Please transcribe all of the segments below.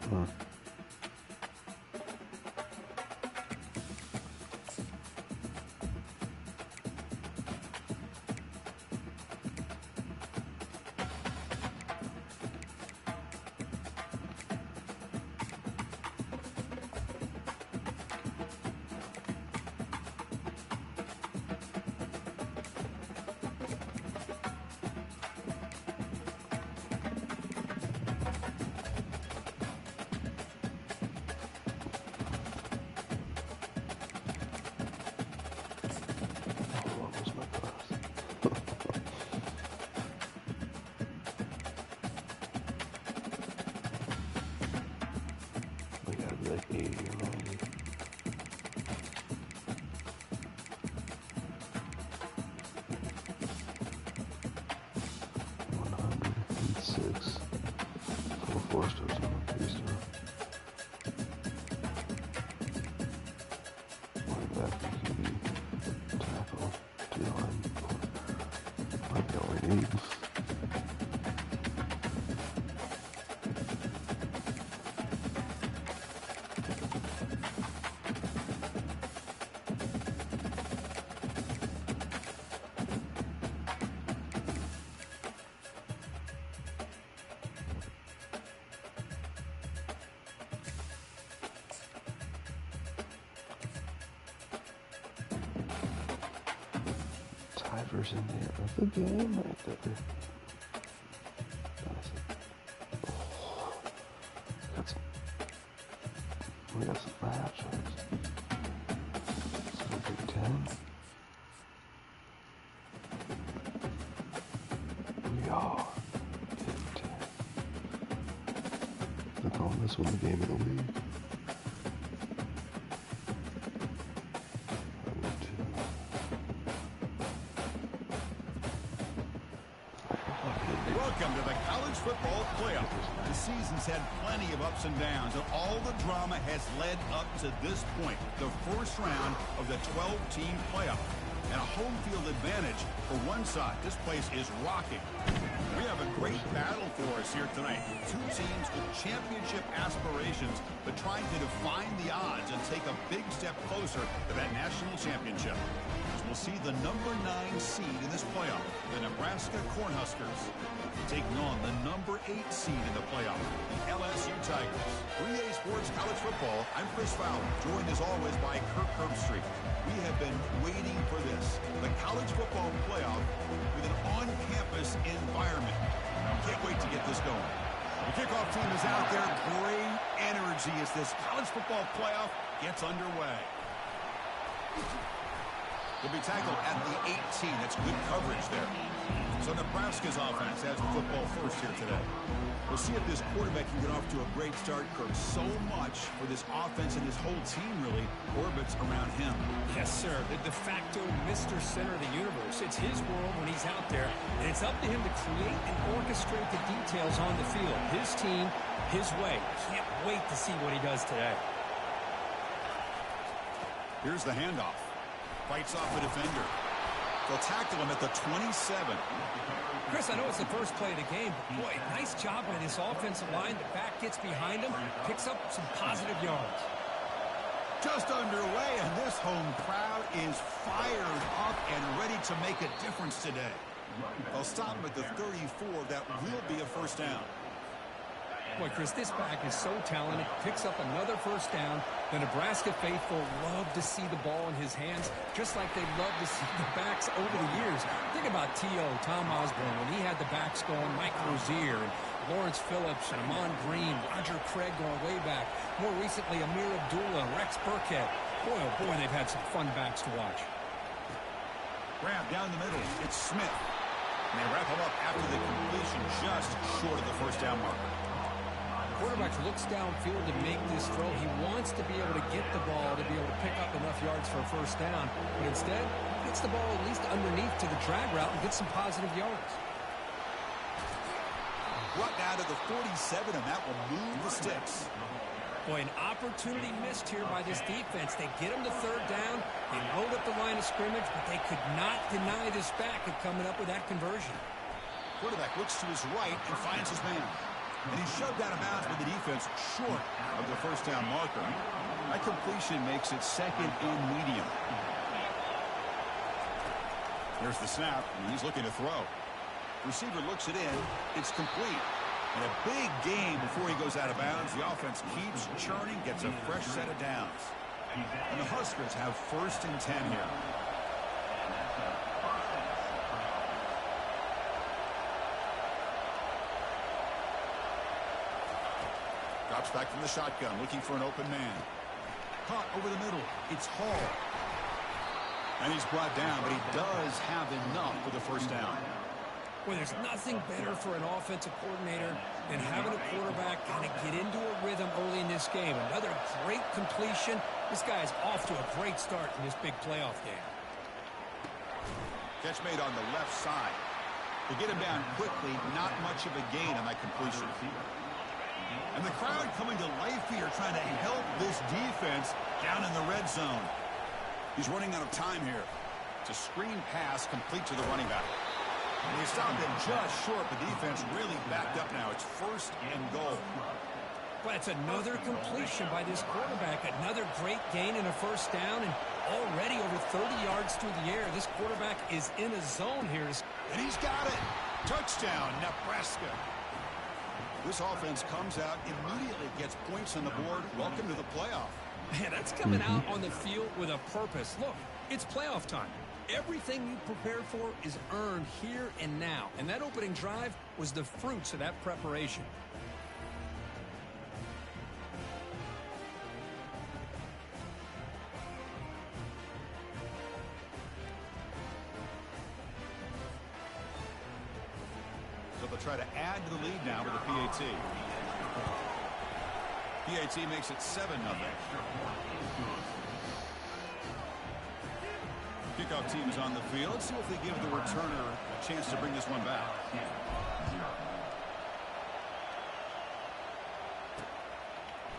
Hmm. Like 80 or 90. $106 for 4 stars and 3-star. Running back, QB, tackle, D-line, might be all we need. Tivers in there of the game right there. We got some matchups. Some Big Ten. We are Big Ten. They're calling this one the game of the week. Welcome to the College Football Playoff. The season's had plenty of ups and downs, and all the drama has led up to this point, the first round of the 12-team playoff. And a home field advantage for one side. This place is rocking. We have a great battle for us here tonight. Two teams with championship aspirations, but trying to define the odds and take a big step closer to that national championship. We'll see the number 9 seed in this playoff, the Nebraska Cornhuskers, taking on the number 8 seed in the playoff, the LSU Tigers. 3A Sports College Football, I'm Chris Fowler, joined as always by Kirk Herbstreit. We have been waiting for this, the college football playoff with an on-campus environment. Can't wait to get this going. The kickoff team is out there. Great energy as this college football playoff gets underway. Will be tackled at the 18. That's good coverage there. So Nebraska's offense has the football first here today. We'll see if this quarterback can get off to a great start, Kirk. So much for this offense and this whole team really orbits around him. Yes, sir. The de facto Mr. Center of the universe. It's his world when he's out there, and it's up to him to create and orchestrate the details on the field. His team, his way. Can't wait to see what he does today. Here's the handoff. Fights off a defender. They'll tackle him at the 27. Chris, I know it's the first play of the game, but boy, nice job by this offensive line. The back gets behind him, picks up some positive yards. Just underway, and this home crowd is fired up and ready to make a difference today. They'll stop him at the 34. That will be a first down. Boy, Chris, this back is so talented. Picks up another first down. The Nebraska faithful love to see the ball in his hands, just like they love to see the backs over the years. Think about T.O., Tom Osborne, when he had the backs going, Mike Rozier, and Lawrence Phillips, and Amon Green, Roger Craig going way back. More recently, Amir Abdullah, Rex Burkhead. Boy, oh boy, they've had some fun backs to watch. Grab down the middle. It's Smith. And they wrap him up after the completion, just short of the first down marker. Quarterback looks downfield to make this throw. He wants to be able to get the ball to be able to pick up enough yards for a first down. But instead, he gets the ball at least underneath to the drag route and gets some positive yards. Brought down to the 47, and that will move the sticks. Boy, an opportunity missed here by this defense. They get him to third down. They load up the line of scrimmage, but they could not deny this back of coming up with that conversion. Quarterback looks to his right and finds his man. And he's shoved out of bounds with the defense short of the first down marker. That completion makes it second and medium. Here's the snap, and he's looking to throw. Receiver looks it in. It's complete. And a big gain before he goes out of bounds. The offense keeps churning, gets a fresh set of downs. And the Huskers have 1st and 10 here. Drops back from the shotgun, looking for an open man. Caught over the middle. It's Hall. And he's brought down, but he does have enough for the first down. Well, there's nothing better for an offensive coordinator than having a quarterback kind of get into a rhythm early in this game. Another great completion. This guy is off to a great start in this big playoff game. Catch made on the left side. To get him down quickly, not much of a gain on that completion. And the crowd coming to life here, trying to help this defense down in the red zone. He's running out of time here. It's a screen pass complete to the running back. And he stopped it just short. The defense really backed up now. It's 1st and goal. Well, it's another completion by this quarterback. Another great gain in a first down, and already over 30 yards through the air. This quarterback is in a zone here. And he's got it. Touchdown, Nebraska. This offense comes out, immediately gets points on the board. Welcome to the playoff. Man, that's coming out on the field with a purpose. Look, it's playoff time. Everything you prepared for is earned here and now. And that opening drive was the fruits of that preparation. So they'll try to add to the lead now with the PAT. PAT makes it 7-0. Kickoff team is on the field. Let's see if they give the returner a chance to bring this one back.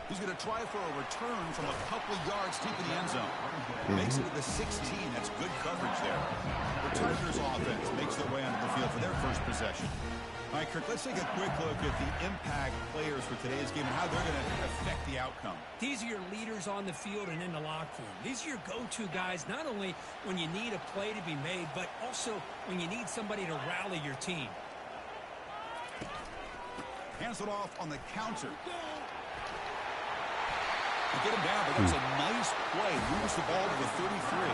He's going to try for a return from a couple yards deep in the end zone. Makes it to the 16. That's good coverage there. The Tigers offense makes their way onto the field for their first possession. All right, Kirk, let's take a quick look at the impact players for today's game and how they're going to affect the outcome. These are your leaders on the field and in the locker room. These are your go-to guys, not only when you need a play to be made, but also when you need somebody to rally your team. Hands it off on the counter. To get him down, but that's a nice play. Moves the ball to the 33.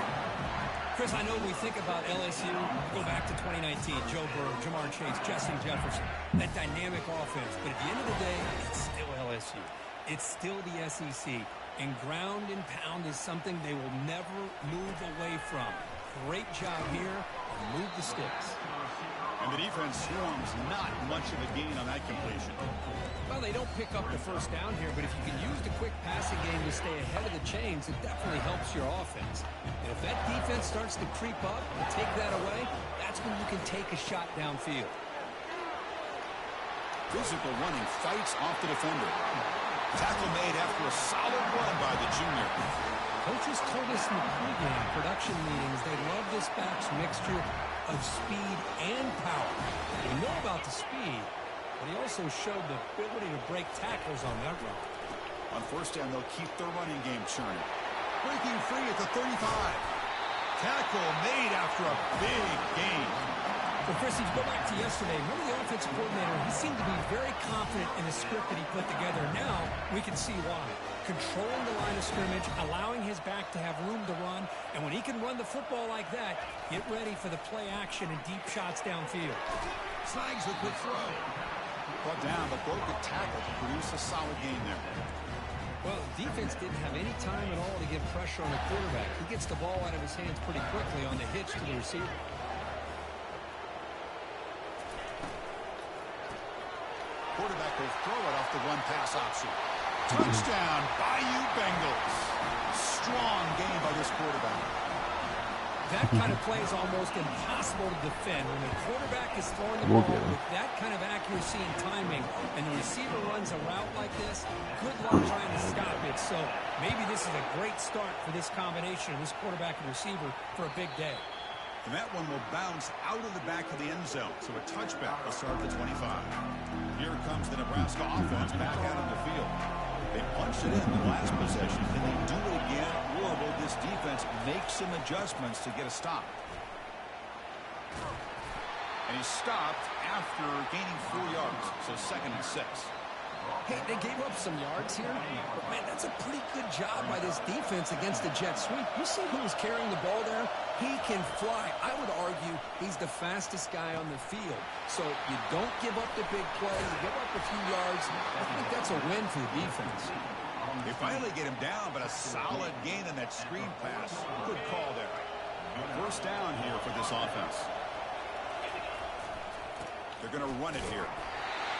Chris, I know we think about LSU, go back to 2019, Joe Burrow, Jamar Chase, Justin Jefferson, that dynamic offense. But at the end of the day, it's still LSU. It's still the SEC. And ground and pound is something they will never move away from. Great job here, and move the sticks. And the defense swarms, not much of a gain on that completion. Well, they don't pick up the first down here, but if you can use the quick passing game to stay ahead of the chains, it definitely helps your offense. And if that defense starts to creep up and take that away, that's when you can take a shot downfield. Physical running, fights off the defender. Tackle made after a solid run by the junior. Coaches told us in the pregame production meetings they love this back's mixture of speed and power. We know about the speed, but he also showed the ability to break tackles on that run. On first down, they'll keep their running game churning. Breaking free at the 35. Tackle made after a big gain. Well, Chris, if you go back to yesterday, one of the offensive coordinator, he seemed to be very confident in the script that he put together. Now we can see why. Controlling the line of scrimmage, allowing his back to have room to run, and when he can run the football like that, get ready for the play action and deep shots downfield. Snags the quick throw. Brought down, but broke the tackle to produce a solid gain there. Well, defense didn't have any time at all to get pressure on the quarterback. He gets the ball out of his hands pretty quickly on the hitch to the receiver. Quarterback will throw it off the one-pass option. Touchdown, Bayou Bengals. Strong game by this quarterback. That kind of play is almost impossible to defend. When the quarterback is throwing the ball with that kind of accuracy and timing, and the receiver runs a route like this, good luck trying to stop it. So maybe this is a great start for this combination of this quarterback and receiver for a big day. And that one will bounce out of the back of the end zone. So a touchback will start at the 25. Here comes the Nebraska offense back out on the field. They punched it in the last possession. Can they do it again, or will this defense make some adjustments to get a stop? And he stopped after gaining 4 yards. So 2nd and 6. Hey, they gave up some yards here, but man, that's a pretty good job by this defense against the jet sweep. You see who was carrying the ball there? He can fly. I would argue he's the fastest guy on the field. So you don't give up the big play, you give up a few yards. I think that's a win for the defense. They finally get him down, but a solid gain on that screen pass. Good call there. 1st down here for this offense. They're going to run it here.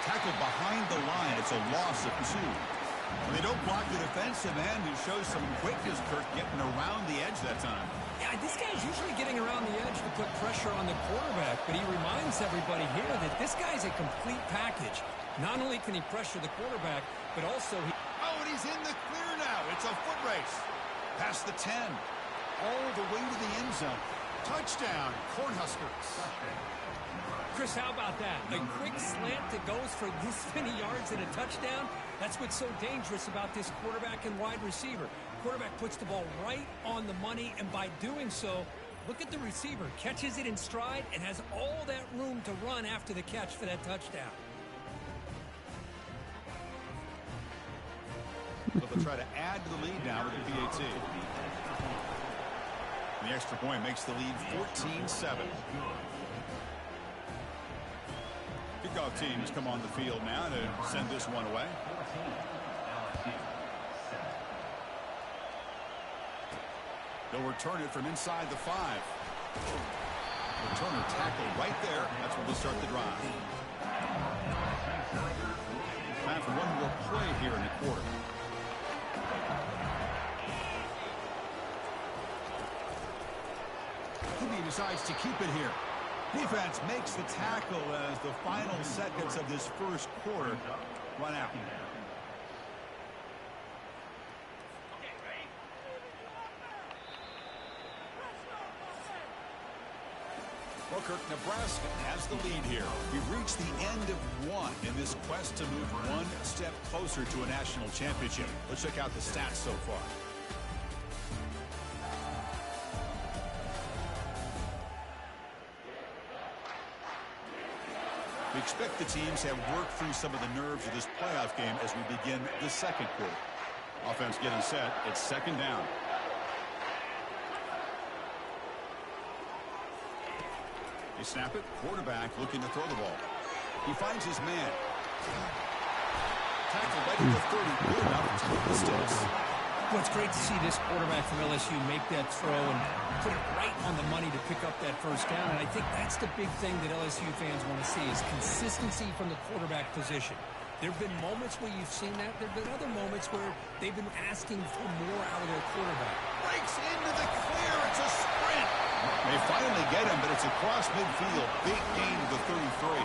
Tackled behind the line. It's a loss of 2. When they don't block the defensive end, who shows some quickness, Kirk, getting around the edge that time. Yeah, this guy's usually getting around the edge to put pressure on the quarterback, but he reminds everybody here that this guy's a complete package. Not only can he pressure the quarterback, but also he... Oh, and he's in the clear now. It's a foot race. Past the 10. All the way to the end zone. Touchdown, Cornhuskers. Chris, how about that? A quick slant that goes for this many yards and a touchdown. That's what's so dangerous about this quarterback and wide receiver. Quarterback puts the ball right on the money, and by doing so, look at the receiver. Catches it in stride and has all that room to run after the catch for that touchdown. So they'll try to add to the lead now with the PAT. And the extra point makes the lead 14-7. Kickoff teams come on the field now to send this one away. They'll return it from inside the 5. Returner tackle right there. That's where we'll start the drive. Time for one more play here in the quarter. He decides to keep it here. Defense makes the tackle as the final seconds of this first quarter run out. Well, Kirk, Nebraska has the lead here. We've reached the end of one in this quest to move one step closer to a national championship. Let's check out the stats so far. We expect the teams have worked through some of the nerves of this playoff game as we begin the second quarter. Offense getting set. It's 2nd down. They snap it. Quarterback looking to throw the ball. He finds his man. Tackle right at the 30. Good enough to take the sticks. Well, it's great to see this quarterback from LSU make that throw and put it right on the money to pick up that 1st down. And I think that's the big thing that LSU fans want to see is consistency from the quarterback position. There have been moments where you've seen that. There have been other moments where they've been asking for more out of their quarterback. Breaks into the clear. It's a sprint. They finally get him, but it's across midfield. Big gain to the 33.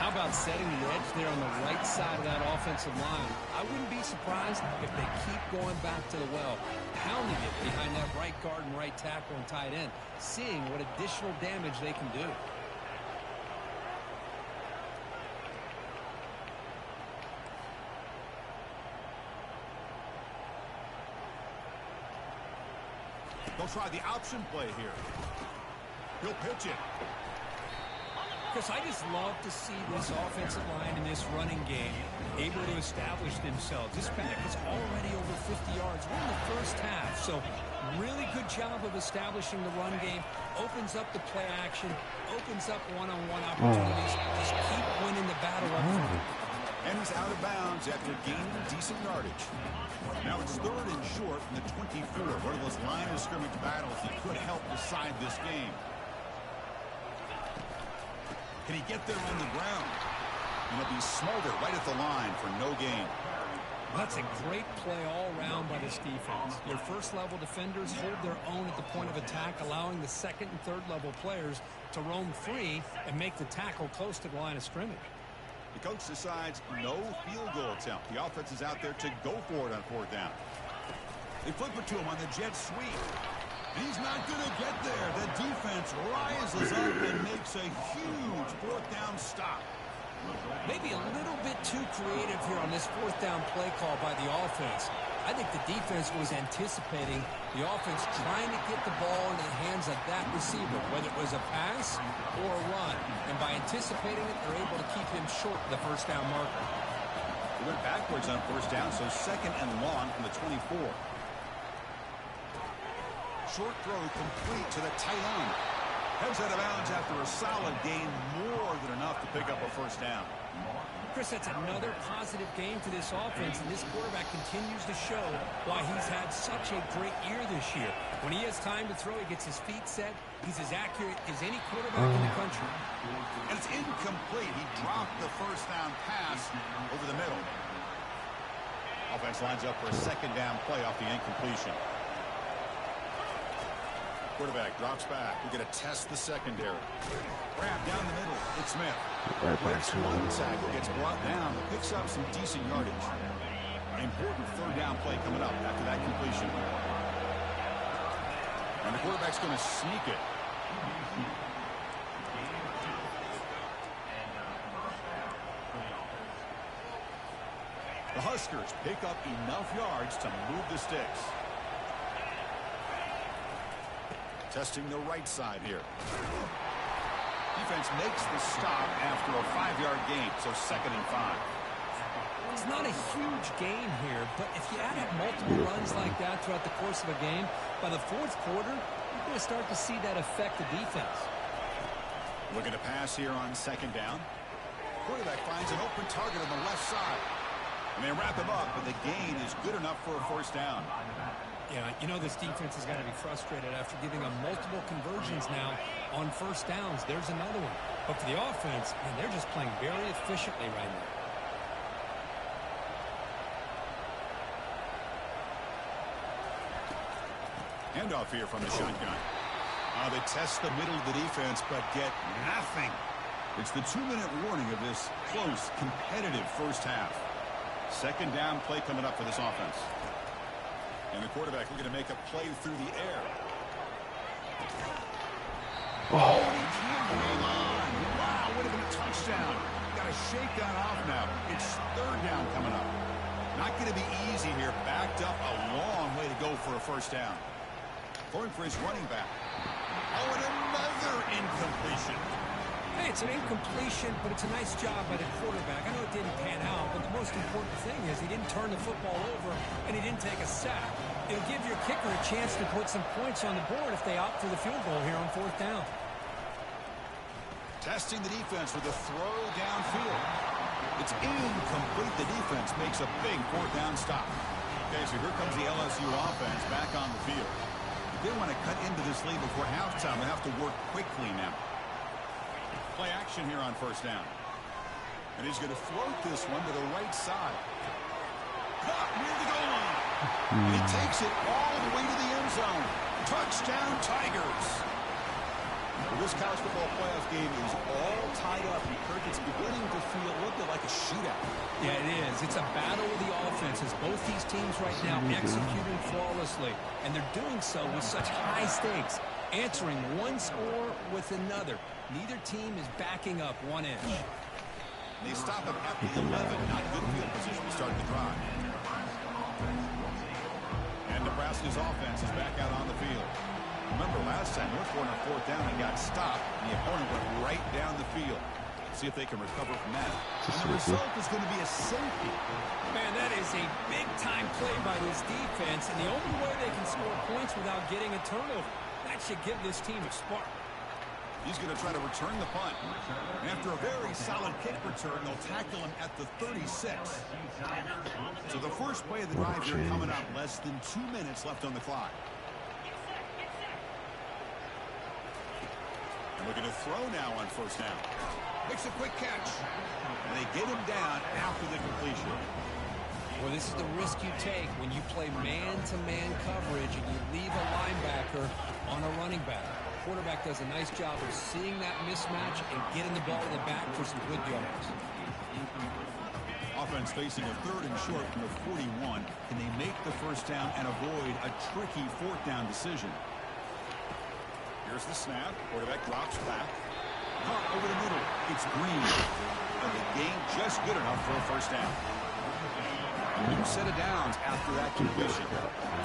How about setting the edge there on the right side of that offensive line? I wouldn't be surprised if they keep going back to the well, pounding it behind that right guard and right tackle and tight end, seeing what additional damage they can do. They'll try the option play here. He'll pitch it. Chris, I just love to see this offensive line in this running game able to establish themselves. This pack is already over 50 yards. We're in the first half, so really good job of establishing the run game. Opens up the play action, opens up one-on-one opportunities. Just keep winning the battle up front. And he's out of bounds after gaining decent yardage. Now it's 3rd and short from the 24. One of those line of scrimmage battles that could help decide this game. Can he get there on the ground? And he'll be smothered right at the line for no gain. That's a great play all around by this defense. Your first-level defenders hold their own at the point of attack, allowing the 2nd and 3rd-level players to roam free and make the tackle close to the line of scrimmage. The coach decides no field goal attempt. The offense is out there to go for it on 4th down. They flip it to him on the jet sweep. He's not going to get there. The defense rises up and makes a huge fourth down stop. Maybe a little bit too creative here on this fourth down play call by the offense. I think the defense was anticipating the offense trying to get the ball into the hands of that receiver, whether it was a pass or a run. And by anticipating it, they're able to keep him short of the first down marker. He went backwards on first down, so second and long from the 24. Short throw complete to the tight end. Heads out of bounds after a solid gain, more than enough to pick up a first down. Chris, that's another positive game for this offense, and this quarterback continues to show why he's had such a great year this year. When he has time to throw, he gets his feet set. He's as accurate as any quarterback in the country. And it's incomplete. He dropped the first down pass over the middle. Offense lines up for a second down play off the incompletion. Quarterback drops back. We're going to test the secondary. Grab down the middle. It's Smith. Right back to one tackle gets brought down. Picks up some decent yardage. Important third down play coming up after that completion. And the quarterback's going to sneak it. The Huskers pick up enough yards to move the sticks. Testing the right side here. Defense makes the stop after a 5-yard gain, so second and 5. It's not a huge gain here, but if you add up multiple runs like that throughout the course of a game, by the fourth quarter, you're going to start to see that affect the defense. Looking to pass here on second down. Quarterback finds an open target on the left side. And they wrap him up, but the gain is good enough for a first down. Yeah, you know this defense has got to be frustrated after giving them multiple conversions now on first downs. There's another one. But for the offense, man, they're just playing very efficiently right now. Handoff here from the shotgun. They test the middle of the defense, but get nothing. It's the 2-minute warning of this close, competitive first half. Second down play coming up for this offense. And the quarterback looking to make a play through the air. Oh, he can't hang on. Wow, would have been a touchdown. Got to shake that off now. It's third down coming up. Not going to be easy here. Backed up a long way to go for a first down. Going for his running back. Oh, and another incompletion. Hey, it's an incompletion, but it's a nice job by the quarterback. I know it didn't pan out, but the most important thing is he didn't turn the football over and he didn't take a sack. It'll give your kicker a chance to put some points on the board if they opt for the field goal here on fourth down. Testing the defense with a throw downfield. It's incomplete. The defense makes a big fourth down stop. Okay, so here comes the LSU offense back on the field. If they want to cut into this lead before halftime, they have to work quickly now. Play action here on first down. And he's going to float this one to the right side. Caught near the goal line. And he takes it all the way to the end zone. Touchdown, Tigers. Well, this college football playoff game is all tied up. Kirk, it's beginning to feel a little bit like a shootout. Yeah, it is. It's a battle of the offenses. Both these teams right now executing flawlessly. And they're doing so with such high stakes. Answering one score with another. Neither team is backing up 1 inch. They stop him at the 11. Not good field position to start the drive. And Nebraska's offense is back out on the field. Remember last time, North Florida fourth down and got stopped. And the opponent went right down the field. See if they can recover from that. And the result is going to be a safety. Man, that is a big-time play by this defense. And the only way they can score points without getting a turnover. That should give this team a spark. He's going to try to return the punt. And after a very solid kick return, they'll tackle him at the 36. So the first play of the drive here coming up. Less than 2 minutes left on the clock. And looking to throw now on first down. Makes a quick catch. And they get him down after the completion. Well, this is the risk you take when you play man-to-man coverage and you leave a linebacker on a running back. Quarterback does a nice job of seeing that mismatch and getting the ball to the back for some good yards. Offense facing a third and short from the 41. Can they make the first down and avoid a tricky fourth down decision? Here's the snap. Quarterback drops back. Caught over the middle. It's Green. And the game just good enough for a first down. A new set of downs after that completion.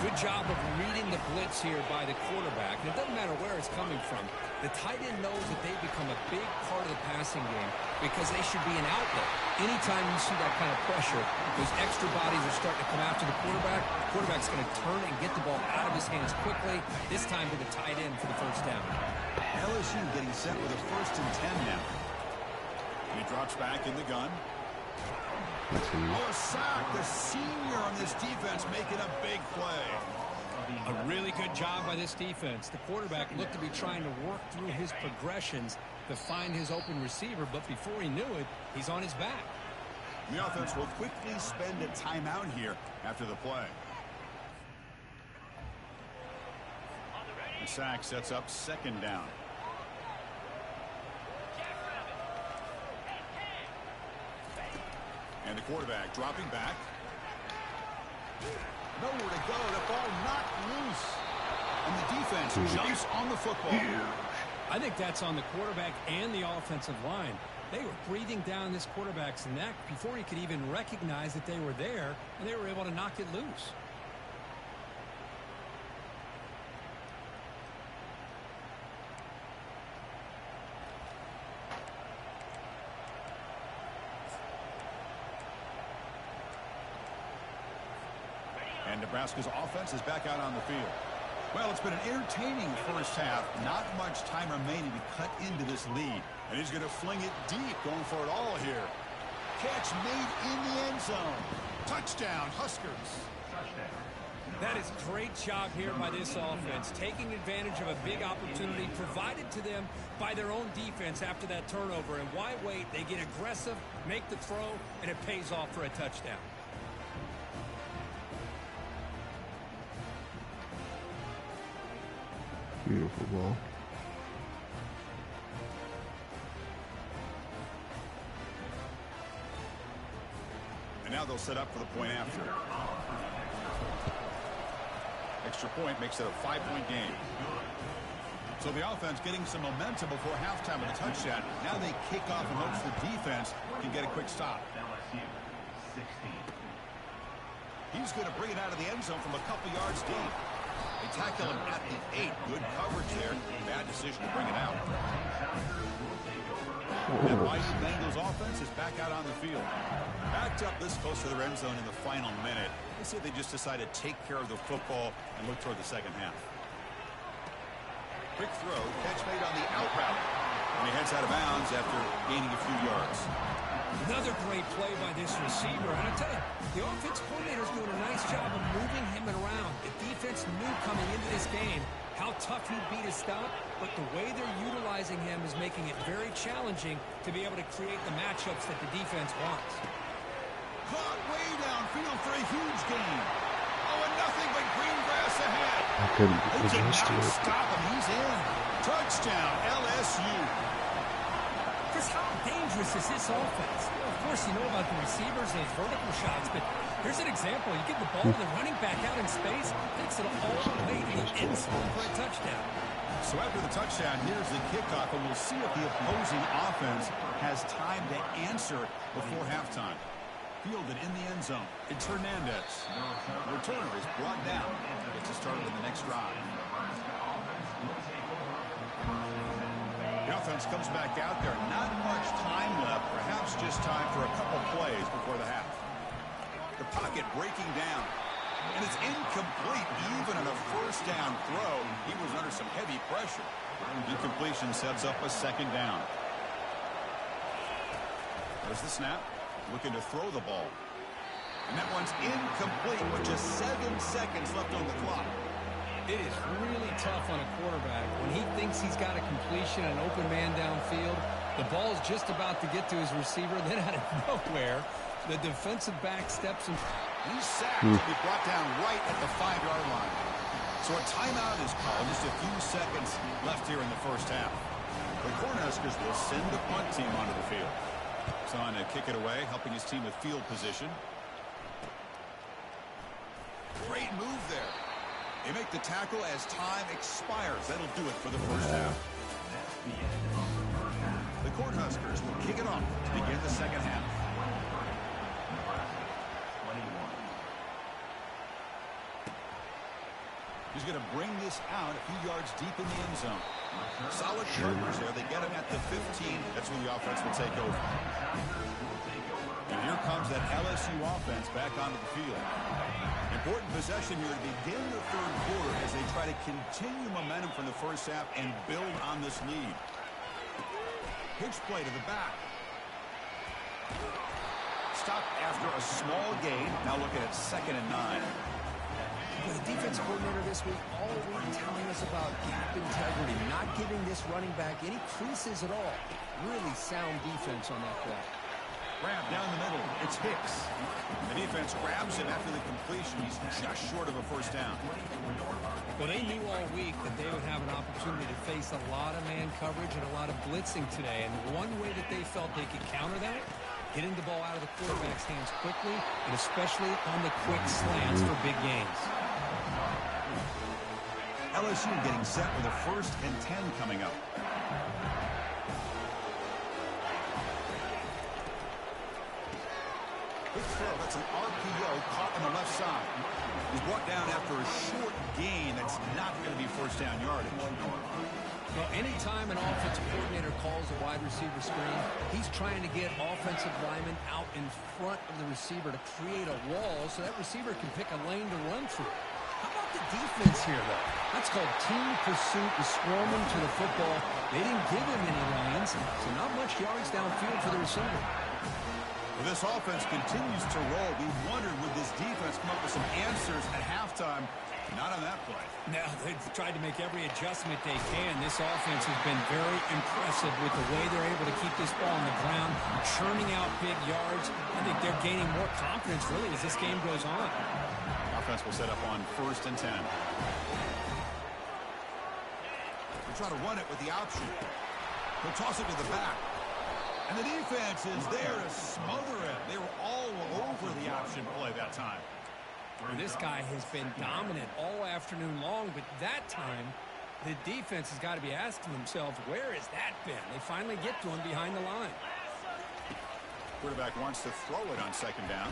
Good job of reading the blitz here by the quarterback. And it doesn't matter where it's coming from. The tight end knows that they've become a big part of the passing game because they should be an outlet. Anytime you see that kind of pressure, those extra bodies are starting to come after the quarterback. The quarterback's going to turn and get the ball out of his hands quickly, this time to the tight end for the first down. LSU getting set with a 1st and 10 now. He drops back in the gun. Oh, a sack. The senior on this defense making a big play. A really good job by this defense. The quarterback looked to be trying to work through his progressions to find his open receiver, but before he knew it, he's on his back. The offense will quickly spend a timeout here after the play. The sack sets up 2nd down. And the quarterback dropping back. Nowhere to go. The ball knocked loose. And the defense jumps on the football. I think that's on the quarterback and the offensive line. They were breathing down this quarterback's neck before he could even recognize that they were there, and they were able to knock it loose. And Nebraska's offense is back out on the field. Well, it's been an entertaining first half. Not much time remaining to cut into this lead. And he's going to fling it deep, going for it all here. Catch made in the end zone. Touchdown, Huskers. That is a great job here by this offense, taking advantage of a big opportunity provided to them by their own defense after that turnover. And why wait? They get aggressive, make the throw, and it pays off for a touchdown. Beautiful ball. And now they'll set up for the point after. Extra point makes it a 5-point game. So the offense getting some momentum before halftime with a touchdown. Now they kick off in hopes the defense can get a quick stop. He's going to bring it out of the end zone from a couple yards deep. They tackle him at the 8. Good coverage there. Bad decision to bring it out. And Mighty Bengals offense is back out on the field. Backed up this close to their end zone in the final minute. They say they just decided to take care of the football and look toward the second half. Quick throw, catch made on the out route. And he heads out of bounds after gaining a few yards. Another great play by this receiver. And I tell you, the offense coordinator is doing a nice job of moving him around. The defense knew coming into this game how tough he'd be to stop, but the way they're utilizing him is making it very challenging to be able to create the matchups that the defense wants. Caught way downfield for a huge gain. Oh, and nothing but green grass ahead. I couldn't They resist cannot it. stop him. He's in. Touchdown, LSU. Chris, how dangerous is this offense? Of course, you know about the receivers and his vertical shots, but here's an example. You get the ball to the running back out in space, takes it all the way to the end zone for a touchdown. So after the touchdown, here's the kickoff, and we'll see if the opposing offense has time to answer before halftime. Fielded in the end zone. It's Hernandez. The returner is brought down. Gets us started in the next drive. The offense comes back out there. Not much time left. Perhaps just time for a couple plays before the half. The pocket breaking down. And it's incomplete even on a first down throw. He was under some heavy pressure. Incompletion sets up a second down. There's the snap. Looking to throw the ball. And that one's incomplete with just 7 seconds left on the clock. It is really tough on a quarterback when he thinks he's got a completion, an open man downfield. The ball is just about to get to his receiver. Then out of nowhere, the defensive back steps in. He's sacked to be brought down right at the 5-yard line. So a timeout is called. Just a few seconds left here in the first half. The Cornhuskers will send the punt team onto the field. It's on to kick it away, helping his team with field position. Great move there. They make the tackle as time expires. That'll do it for the first half. The Cornhuskers will kick it off to begin the second half. He's going to bring this out a few yards deep in the end zone. Solid coverage there. They get him at the 15. That's when the offense will take over. And here comes that LSU offense back onto the field. Important possession here to begin the third quarter as they try to continue momentum from the first half and build on this lead. Pitch play to the back. Stopped after a small gain. Now looking at 2nd and 9. The defense coordinator this week all week telling us about gap integrity, not giving this running back any creases at all. Really sound defense on that play. Grab down the middle. It's Hicks. The defense grabs him after the completion. He's just short of a first down. Well, they knew all week that they would have an opportunity to face a lot of man coverage and a lot of blitzing today. And one way that they felt they could counter that, getting the ball out of the quarterback's hands quickly, and especially on the quick slants for big gains. LSU getting set with a 1st and 10 coming up. Quick throw. That's an RPO caught on the left side. He's brought down after a short gain. That's not going to be first down yardage. Well, anytime an offensive coordinator calls a wide receiver screen, he's trying to get offensive linemen out in front of the receiver to create a wall so that receiver can pick a lane to run through. How about the defense here, though? That's called team pursuit and swarming to the football. They didn't give him any lanes, so not much yards downfield for the receiver. Well, this offense continues to roll. We wondered, would this defense come up with some answers at halftime? Not on that play. No, they've tried to make every adjustment they can. This offense has been very impressive with the way they're able to keep this ball on the ground, churning out big yards. I think they're gaining more confidence, really, as this game goes on. Offense will set up on 1st and 10. They try to run it with the option. He'll toss it to the back. And the defense is there to smother it. They were all over the option play that time. And this guy has been dominant all afternoon long, but that time, the defense has got to be asking themselves, where has that been? They finally get to him behind the line. Quarterback wants to throw it on 2nd down.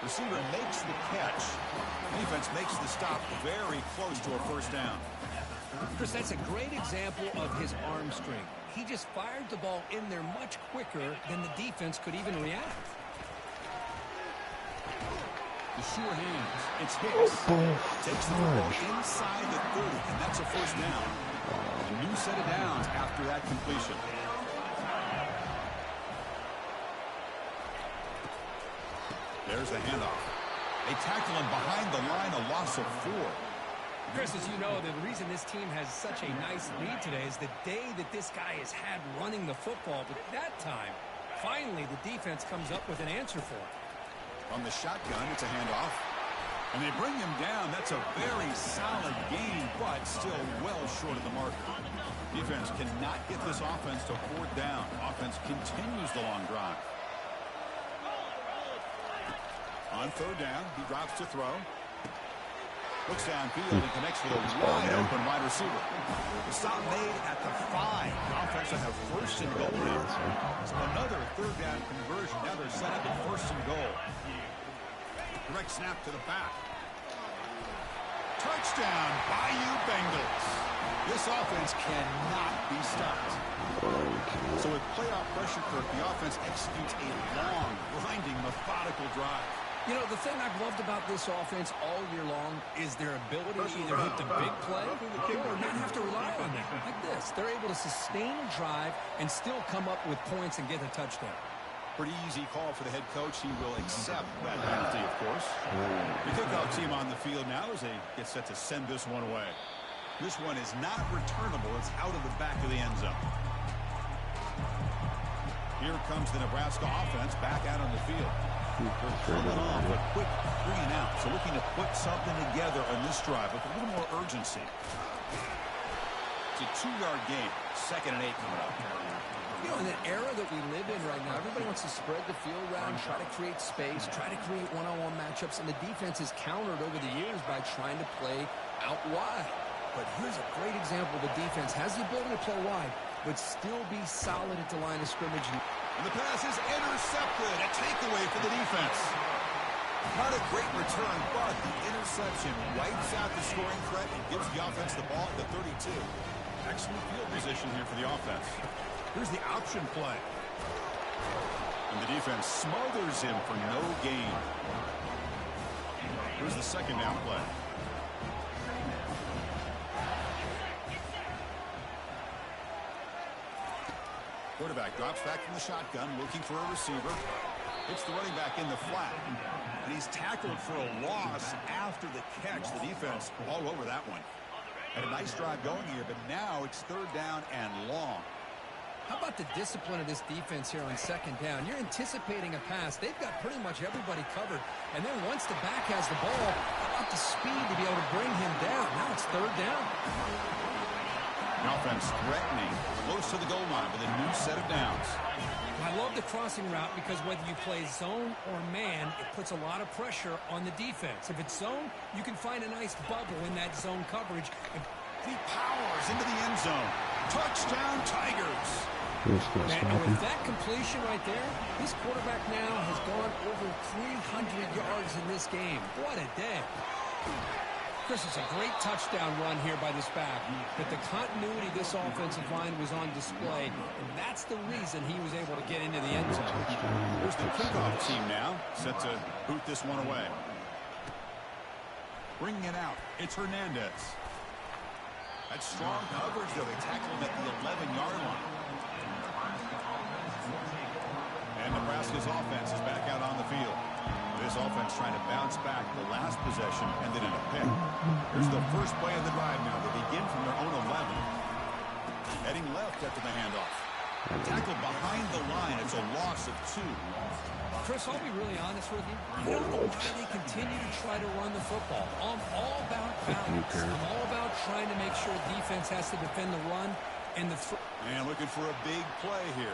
Receiver makes the catch. Defense makes the stop very close to a first down. Chris, that's a great example of his arm strength. He just fired the ball in there much quicker than the defense could even react. The sure hands. It's Hicks. Takes the ball inside the 30, and that's a first down. A new set of downs after that completion. There's the handoff. They tackle him behind the line, a loss of 4. Chris, as you know, the reason this team has such a nice lead today is the day that this guy has had running the football. But that time, finally, the defense comes up with an answer for him. On the shotgun, it's a handoff. And they bring him down. That's a very solid gain, but still well short of the marker. Defense cannot get this offense to 4th down. Offense continues the long drive. On 3rd down, he drops to throw. Looks downfield and connects with a wide-open wide receiver. The stop made at the 5. The offense will have 1st and goal now. So another 3rd down conversion. Now they're set up at 1st and goal. Direct snap to the back. Touchdown, Bayou Bengals. This offense cannot be stopped. So with playoff pressure, Kirk, the offense executes a long, grinding, methodical drive. You know, the thing I've loved about this offense all year long is their ability to either hit the big play or not have to rely on that. Like this. They're able to sustain a drive and still come up with points and get a touchdown. Pretty easy call for the head coach. He will accept that penalty, of course. The kickoff team on the field now as they get set to send this one away. This one is not returnable. It's out of the back of the end zone. Here comes the Nebraska offense back out on the field. Coming off a quick 3 and out. So looking to put something together on this drive with a little more urgency. It's a 2-yard gain. 2nd and 8 coming up. You know, in the era that we live in right now, everybody wants to spread the field around, try to create space, try to create one-on-one matchups, and the defense has countered over the years by trying to play out wide. But here's a great example. The defense has the ability to play wide, but still be solid at the line of scrimmage. And the pass is intercepted. A takeaway for the defense. Not a great return, but the interception wipes out the scoring threat and gives the offense the ball at the 32. Excellent field position here for the offense. Here's the option play. And the defense smothers him for no gain. Here's the second down play. Quarterback drops back from the shotgun, looking for a receiver. Hits the running back in the flat. And he's tackled for a loss after the catch. The defense all over that one. Had a nice drive going here, but now it's third down and long. How about the discipline of this defense here on second down? You're anticipating a pass. They've got pretty much everybody covered. And then once the back has the ball, how about the speed to be able to bring him down? Now it's third down. The offense threatening, close to the goal line with a new set of downs. I love the crossing route because whether you play zone or man, it puts a lot of pressure on the defense. If it's zone, you can find a nice bubble in that zone coverage. And he powers into the end zone. Touchdown, Tigers. And with that completion right there, this quarterback now has gone over 300 yards in this game. What a day. Chris, it's a great touchdown run here by this back, but the continuity of this offensive line was on display, and that's the reason he was able to get into the end zone. Here's the kickoff team now, set to boot this one away. Bringing it out, it's Hernandez. That's strong coverage, though. They tackle him at the 11-yard line. And Nebraska's offense is back out on the field. This offense trying to bounce back the last possession and then in a pick. Here's the first play of the drive now. They begin from their own 11. Heading left after the handoff. Tackled behind the line. It's a loss of 2. Chris, I'll be really honest with you. I don't know why they continue to try to run the football. I'm all about balance. I'm all about trying to make sure defense has to defend the run and the... And looking for a big play here.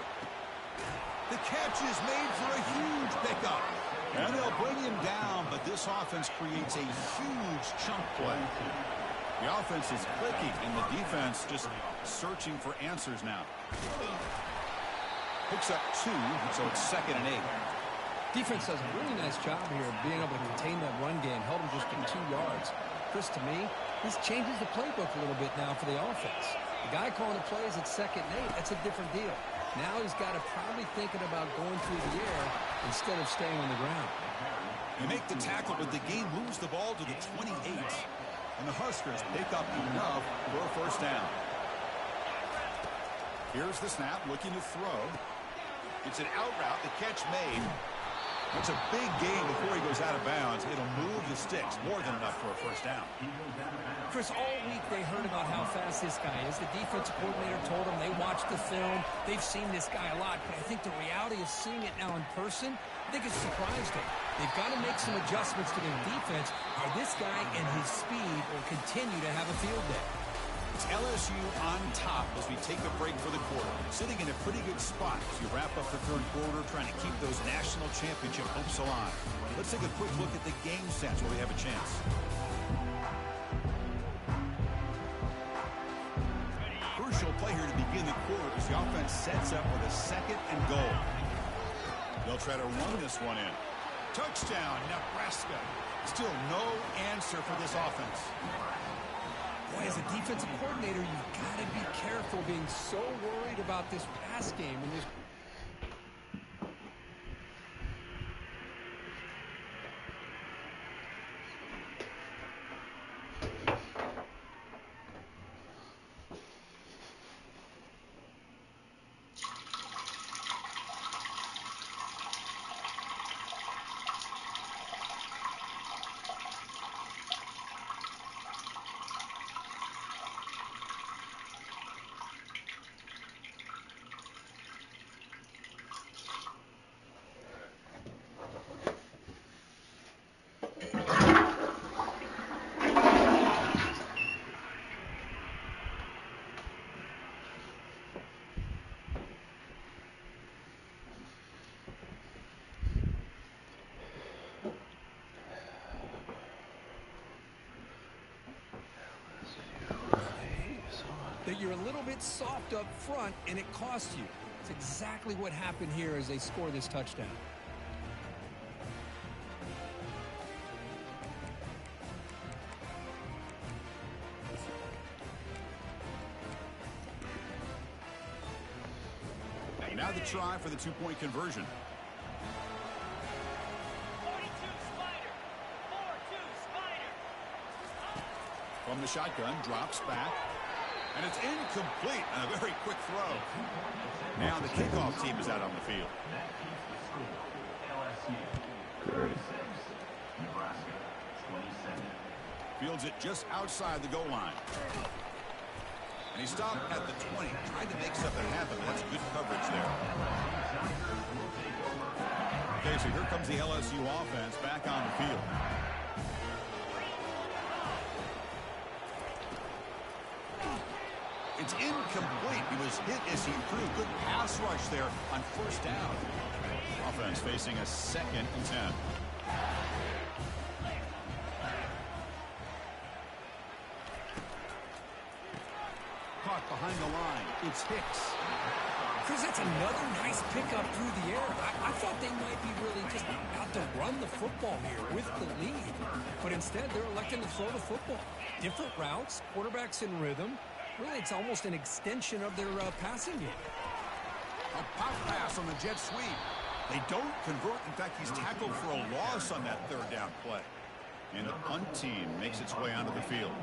The catch is made for a huge pickup. And they'll bring him down, but this offense creates a huge chunk play. The offense is clicking, and the defense just searching for answers now. Picks up 2, so it's 2nd and 8. Defense does a really nice job here of being able to contain that run game, held him just to 2 yards. Chris, to me, this changes the playbook a little bit now for the offense. The guy calling the plays at 2nd and 8, that's a different deal. Now he's got to probably thinking about going through the air instead of staying on the ground. They make the tackle, but the game moves the ball to the 28. And the Huskers pick up enough for a first down. Here's the snap, looking to throw. It's an out route, the catch made. It's a big gain before he goes out of bounds. It'll move the sticks, more than enough for a first down. Chris, all week they heard about how fast this guy is. The defensive coordinator told them they watched the film. They've seen this guy a lot, but I think the reality of seeing it now in person, I think it's surprised them. They've got to make some adjustments to their defense, or this guy and his speed will continue to have a field day. It's LSU on top as we take a break for the quarter. Sitting in a pretty good spot as you wrap up the third quarter, trying to keep those national championship hopes alive. Let's take a quick look at the game stats where we have a chance. Crucial play here to begin the quarter as the offense sets up with a 2nd and goal. They'll try to run this one in. Touchdown, Nebraska. Still no answer for this offense. Boy, as a defensive coordinator, you've got to be careful being so worried about this pass game and this. that you're a little bit soft up front, and it costs you. It's exactly what happened here as they score this touchdown. Now the try for the two-point conversion. 42 Spider. 4-2 Spider. From the shotgun, drops back. And it's incomplete on a very quick throw. Now the kickoff team is out on the field. Good. Fields it just outside the goal line. And he stopped at the 20, trying to make something happen. That's good coverage there. Okay, so here comes the LSU offense back on the field. It's incomplete. He was hit as he threw. Good pass rush there on first down. Offense facing a 2nd and 10. Caught behind the line. It's Hicks. Chris, that's another nice pickup through the air. I thought they might be really just out to run the football here with the lead. But instead, they're electing to throw the football. Different routes, quarterbacks in rhythm. Really, it's almost an extension of their passing game. A pop pass on the jet sweep. They don't convert. In fact, he's tackled for a loss on that 3rd down play. And the punt team makes its way onto the field.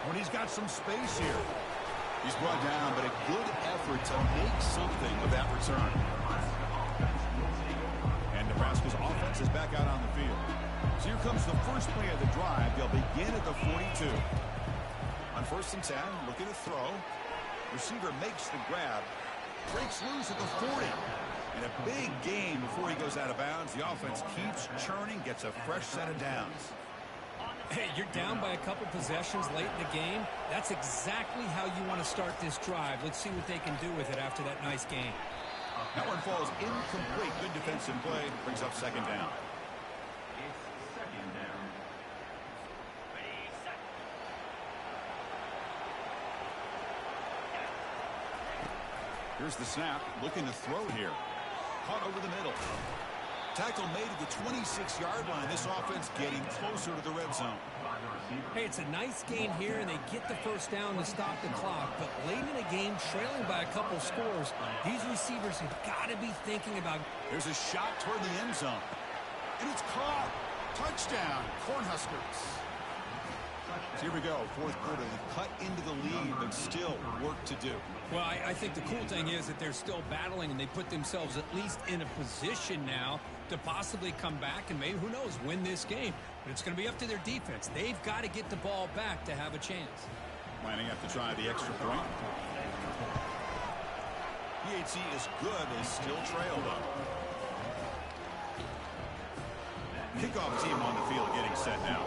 When he's got some space here. He's brought down, but a good effort to make something of that return. And Nebraska's offense is back out on the field. So here comes the first play of the drive. They'll begin at the 42. On 1st and 10, looking to throw. Receiver makes the grab. Breaks loose at the 40. And a big gain before he goes out of bounds. The offense keeps churning, gets a fresh set of downs. Hey, you're down by a couple possessions late in the game. That's exactly how you want to start this drive. Let's see what they can do with it after that nice game. That one falls incomplete. Good defensive play. Brings up 2nd down. Here's the snap. Looking to throw here. Caught over the middle. Tackle made at the 26-yard line. This offense getting closer to the red zone. Hey, it's a nice gain here, and they get the first down to stop the clock. But late in the game, trailing by a couple scores, these receivers have got to be thinking about... There's a shot toward the end zone. And it's caught. Touchdown, Cornhuskers. So here we go, 4th quarter. They cut into the lead, but still work to do. Well, I think the cool thing is that they're still battling, and they put themselves at least in a position now to possibly come back and maybe, who knows, win this game. But it's going to be up to their defense. They've got to get the ball back to have a chance. Lining up to try the extra point. PHC is good. They still trail, though. Kickoff team on the field getting set now.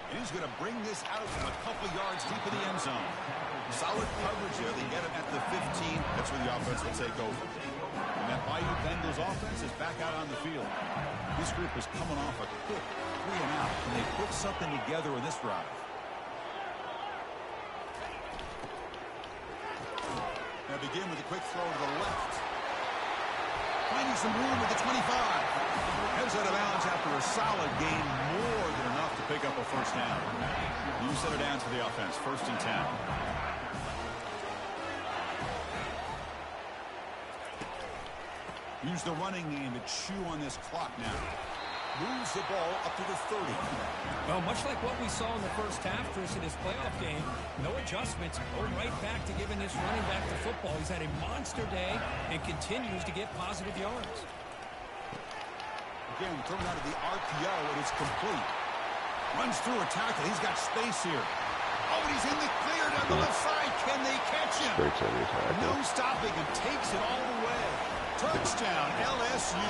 And he's going to bring this out from a couple yards deep in the end zone. Solid coverage there. They get him at the 15. That's where the offense will take over. And that Bayou Bengals offense is back out on the field. This group is coming off a quick 3 and out, and they put something together in this drive. Now begin with a quick throw to the left. Finding some room at the 25. Heads out of bounds after a solid gain, more than enough to pick up a first down. You set it down to the offense, 1st and 10. Use the running game to chew on this clock now. Moves the ball up to the 30. Well, much like what we saw in the first half, Chris, in his playoff game, no adjustments, go right back to giving this running back the football. He's had a monster day and continues to get positive yards. Again, thrown out of the RPO, and it's complete. Runs through a tackle. He's got space here. Oh, and he's in the clear down the left side. Can they catch him? Straight to the tackle. No stopping and takes it all the way. Touchdown, LSU.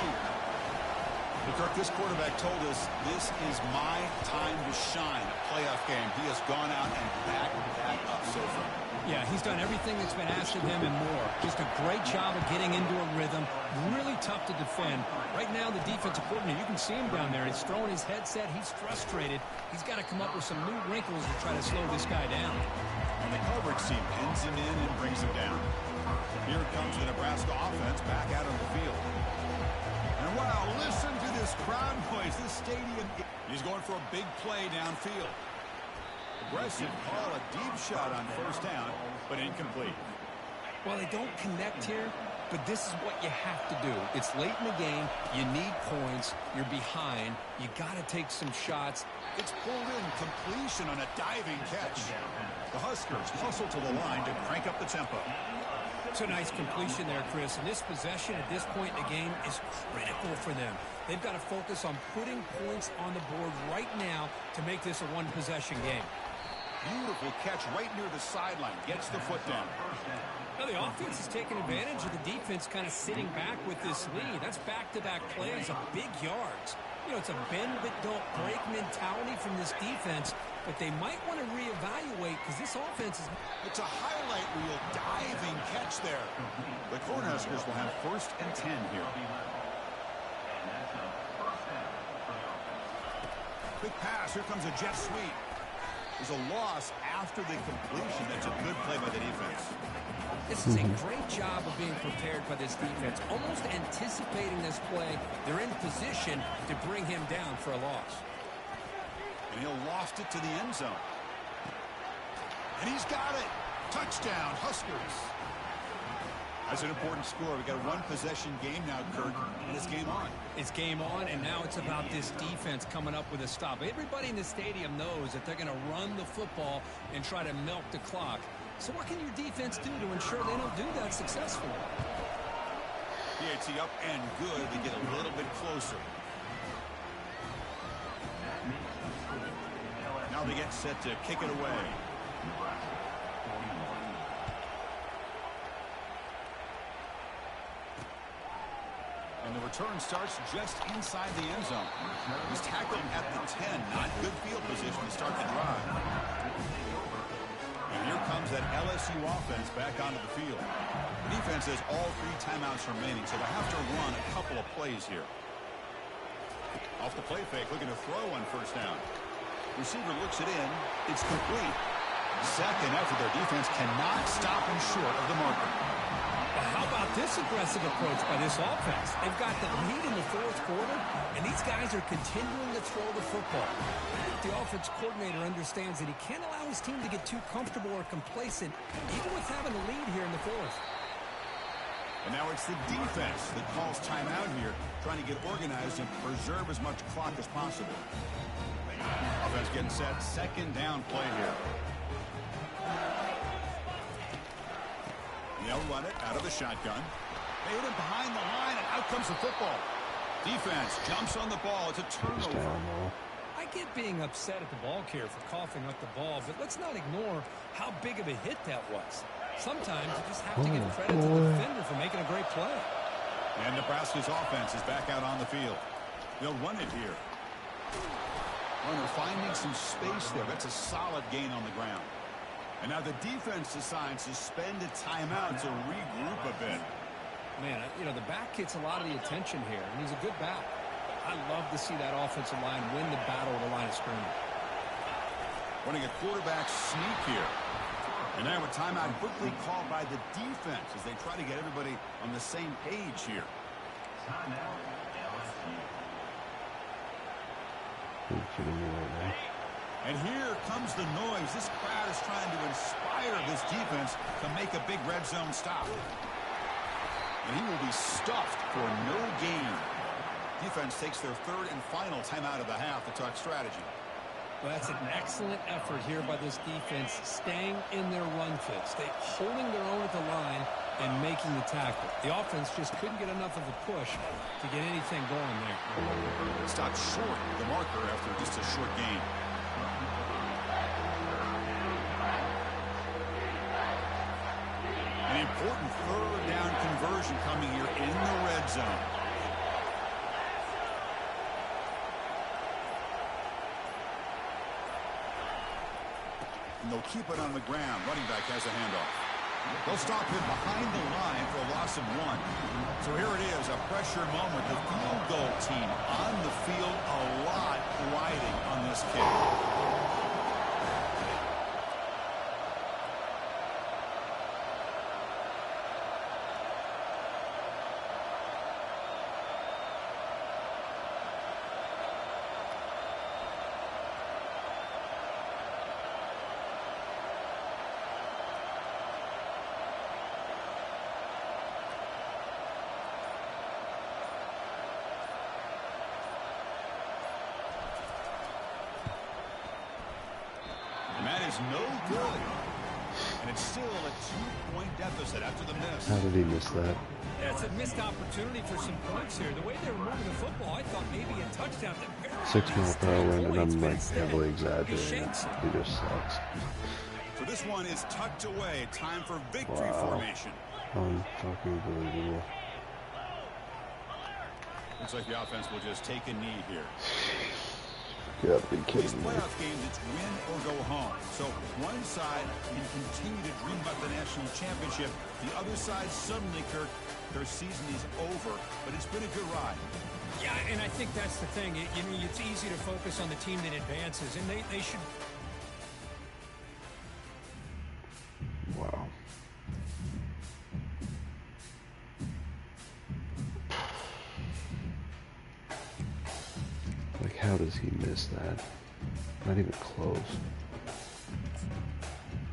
Kirk, this quarterback told us this is my time to shine. A playoff game. He has gone out and backed that up so far. Yeah, he's done everything that's been asked of him and more. Just a great job of getting into a rhythm. Really tough to defend. Right now, the defensive coordinator, you can see him down there. He's throwing his headset. He's frustrated. He's got to come up with some new wrinkles to try to slow this guy down. And the coverage team pins him in and brings him down. Here comes the Nebraska offense back out on the field. And wow, listen to this crowd noise. This stadium. He's going for a big play downfield. Aggressive call, a deep shot on first down, but incomplete. Well, they don't connect here, but this is what you have to do. It's late in the game. You need points. You're behind. You got to take some shots. It's pulled in, completion on a diving catch. The Huskers hustle to the line to crank up the tempo. It's a nice completion there, Chris. And this possession at this point in the game is critical for them. They've got to focus on putting points on the board right now to make this a one-possession game. Beautiful catch right near the sideline. Gets the foot down. Now the offense is taking advantage of the defense kind of sitting back with this lead. That's back-to-back plays of big yards. You know, it's a bend-but-don't-break mentality from this defense, but they might want to reevaluate because this offense is... It's a highlight reel diving catch there. The Cornhuskers will have 1st and 10 here. Quick pass. Here comes a jet sweep. There's a loss after the completion. That's a good play by the defense. This is a great job of being prepared by this defense, almost anticipating this play. They're in position to bring him down for a loss. And he'll loft it to the end zone. And he's got it. Touchdown, Huskers. That's an important score. We've got a one-possession game now, Kirk, and it's game on. It's game on, and now it's about this defense coming up with a stop. Everybody in the stadium knows that they're going to run the football and try to milk the clock. So what can your defense do to ensure they don't do that successfully? PAT up and good. They get a little bit closer. Now they get set to kick it away. And the return starts just inside the end zone. He's tackled at the 10. Not good field position to start the drive. And here comes that LSU offense back onto the field. The defense has all 3 timeouts remaining, so they have to run a couple of plays here. Off the play fake, looking to throw on first down. Receiver looks it in. It's complete. Second effort, their defense cannot stop him short of the marker. Well, how about this aggressive approach by this offense? They've got the lead in the 4th quarter, and these guys are continuing to throw the football. I think the offense coordinator understands that he can't allow his team to get too comfortable or complacent, even with having a lead here in the 4th. And now it's the defense that calls timeout here, trying to get organized and preserve as much clock as possible. Offense getting set. 2nd down play here. They'll run it out of the shotgun. They hit him behind the line, and out comes the football. Defense jumps on the ball. It's a turnover. I get being upset at the ball carrier for coughing up the ball, but let's not ignore how big of a hit that was. Sometimes you just have to give credit to the defender for making a great play. And Nebraska's offense is back out on the field. They'll run it here. Runner finding some space there. That's a solid gain on the ground. And now the defense decides to spend a timeout to regroup a bit. Man, you know, the back gets a lot of the attention here, and he's a good back. I love to see that offensive line win the battle of the line of scrimmage. Running a quarterback sneak here. And now a timeout quickly called by the defense as they try to get everybody on the same page here. And here comes the noise. This crowd is trying to inspire this defense to make a big red zone stop. And he will be stuffed for no gain. Defense takes their 3rd and final timeout of the half to talk strategy. Well, that's an excellent effort here by this defense, staying in their run fits. They holding their own at the line and making the tackle. The offense just couldn't get enough of a push to get anything going there. Stopped short of the marker after just a short gain. An important 3rd down conversion coming here in the red zone. and they'll keep it on the ground. Running back has a handoff. They'll stop him behind the line for a loss of 1. So here it is, a pressure moment. The field goal team on the field, a lot riding on this kick. And that is no good. And it's still a 2-point deficit after the miss. How did he miss that? Yeah, it's a missed opportunity for some points here. The way they were moving the football, I thought maybe a touchdown. 6 mile per hour wind, and I'm like Instead, heavily he exaggerating. shakes it. He just sucks. So this one is tucked away. Time for victory Wow. formation. Unfucking believable. Looks like the offense will just take a knee here. You gotta be These kidding me. playoff games, it's win or go home. So one side can continue to dream about the national championship. The other side suddenly, Kirk, their season is over. But it's been a good ride. Yeah, and I think that's the thing. It's easy to focus on the team that advances, and they should. Wow. Like, how does he miss that? Not even close.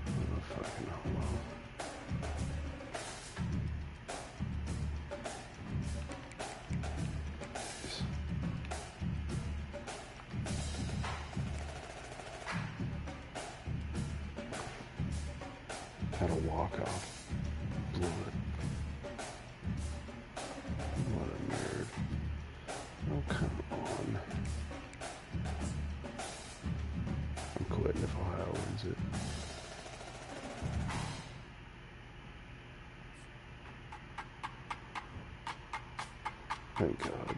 Oh, fucking homo. Jeez. Had a walk off. Blew it. What a nerd. Oh, come on. I'm quitting if Ohio wins it. Thank God.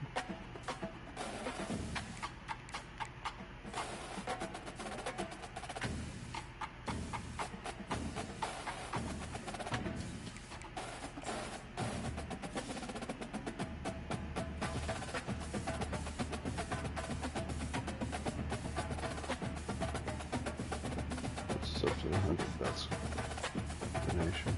This is up to the 100th best in the nation.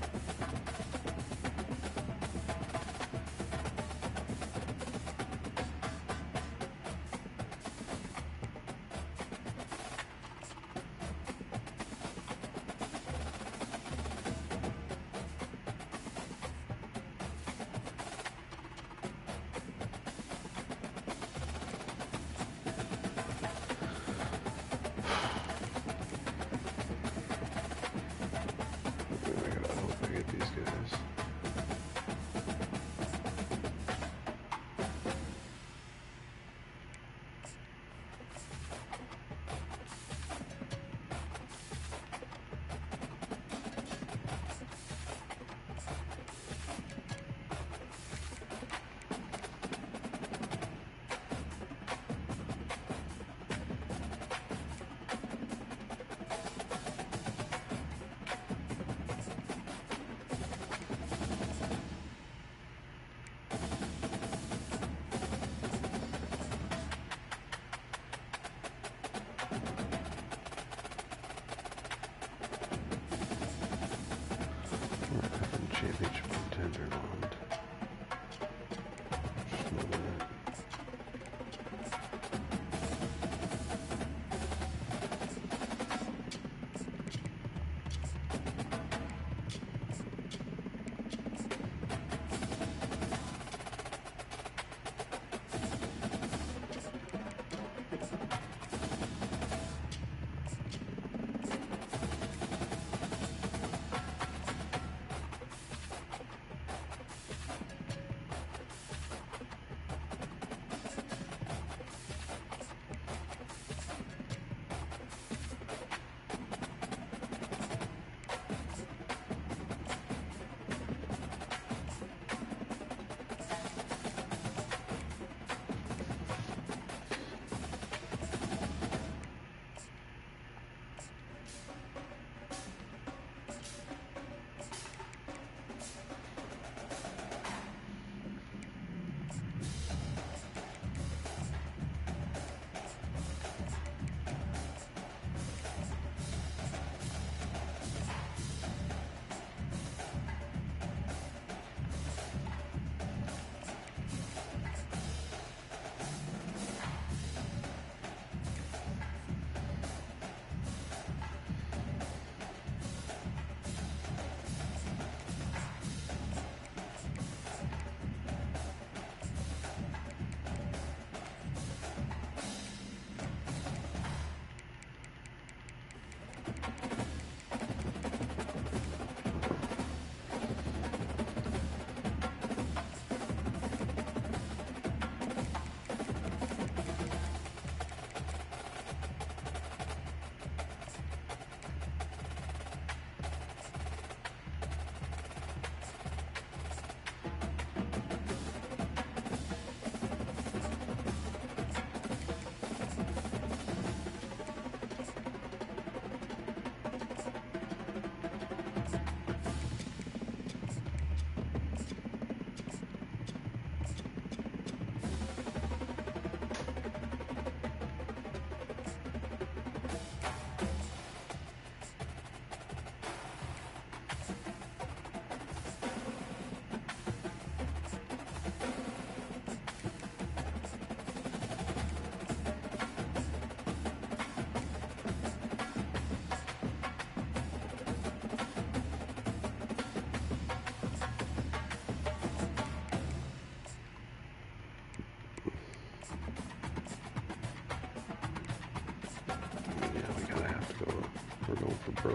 I hope I get these guys. We're effing championship contender, Mond. Just know that.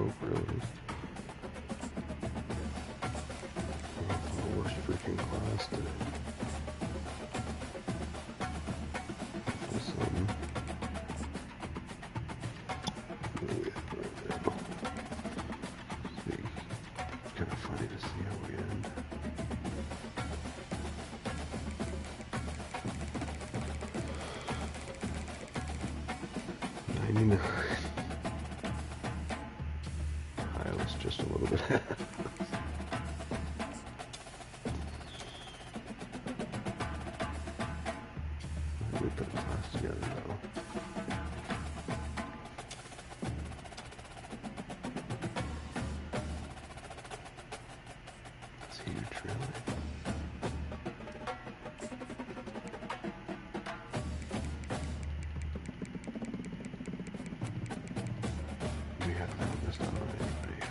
joke, really. The worst freaking class today. Listen. Kind of funny to see how we end. I was just a little bit. We put the class together though. It's huge, really. We haven't had this done on anybody yet.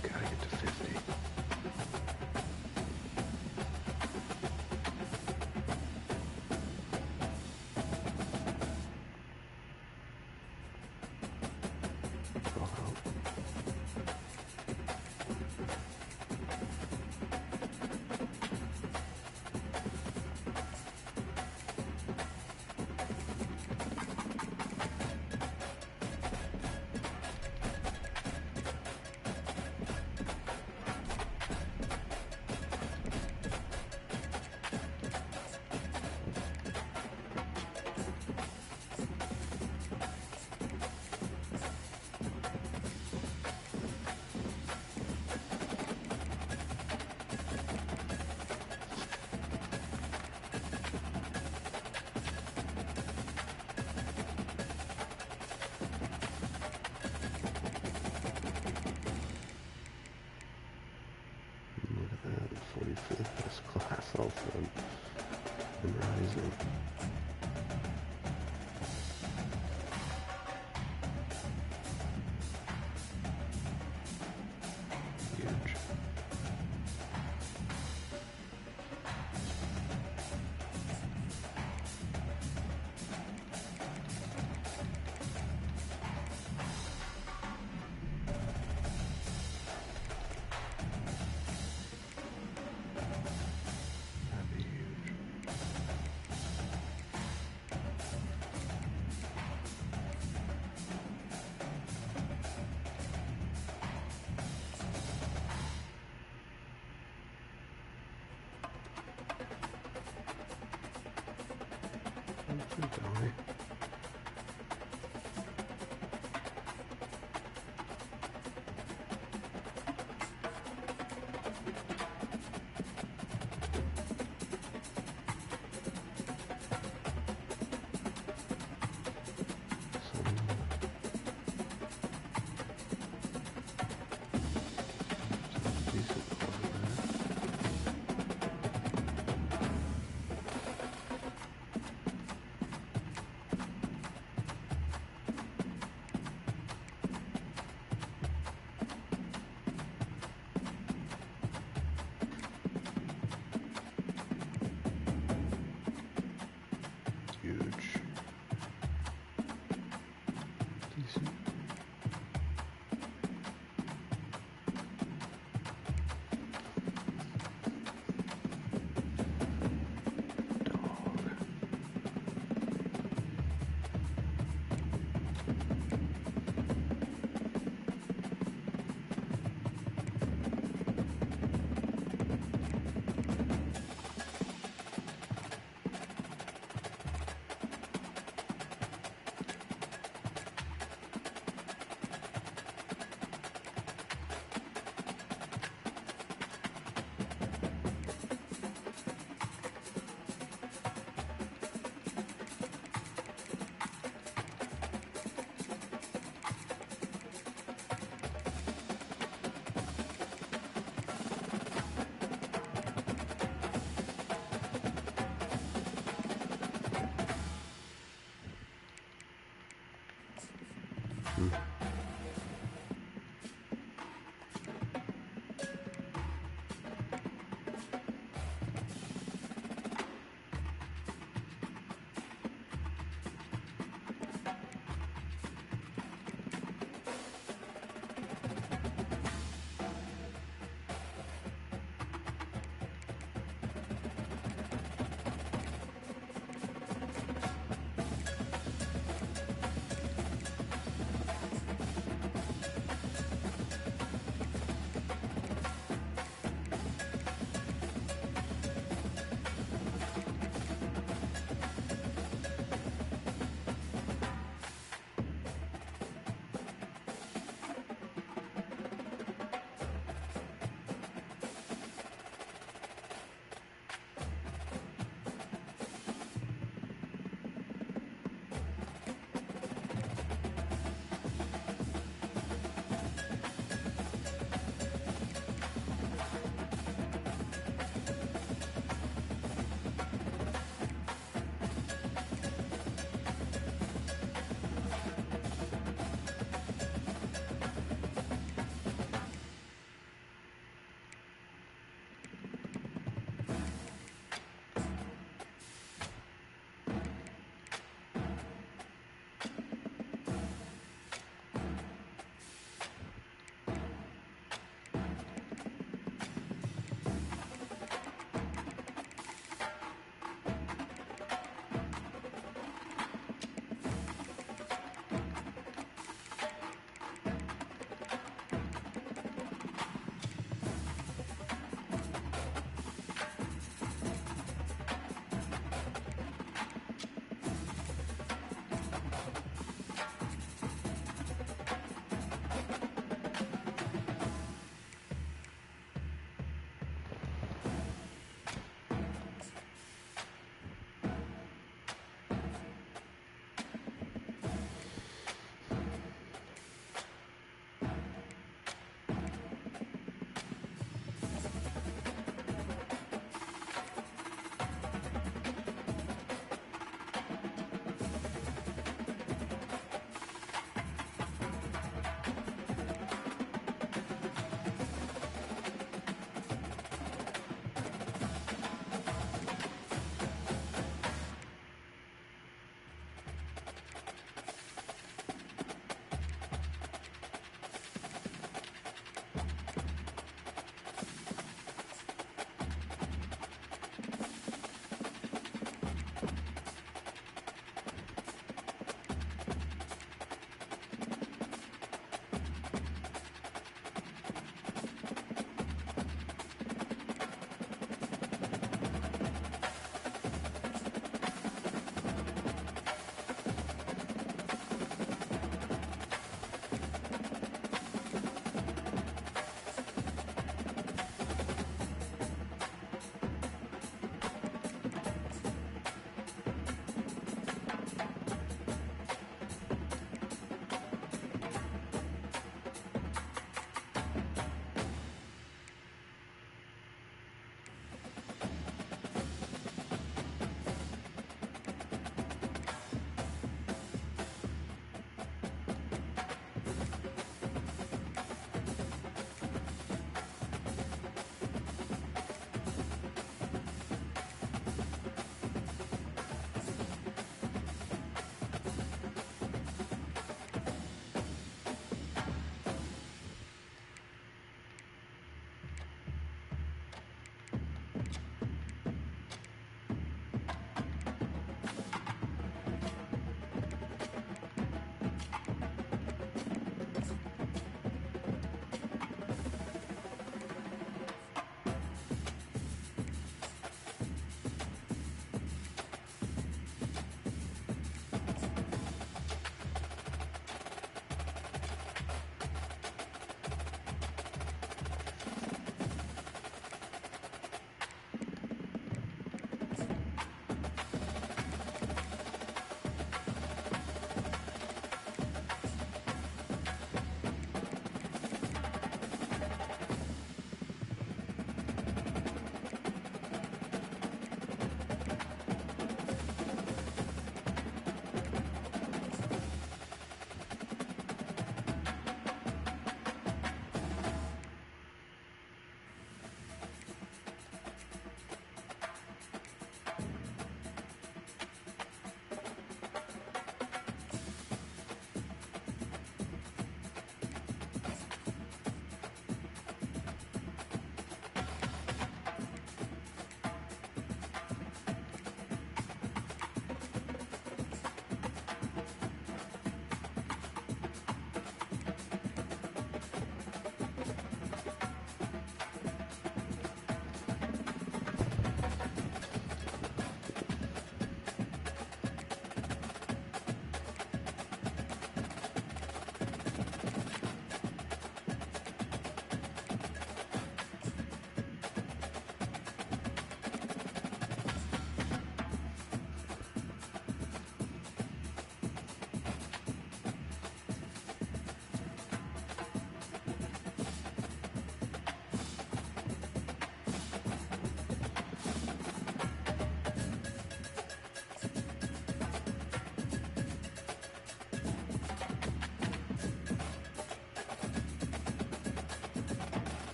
Gotta get to 50. Look at that, 45th best class also in Rising. Huge. That'd be huge. Dolly. Decent quarterback.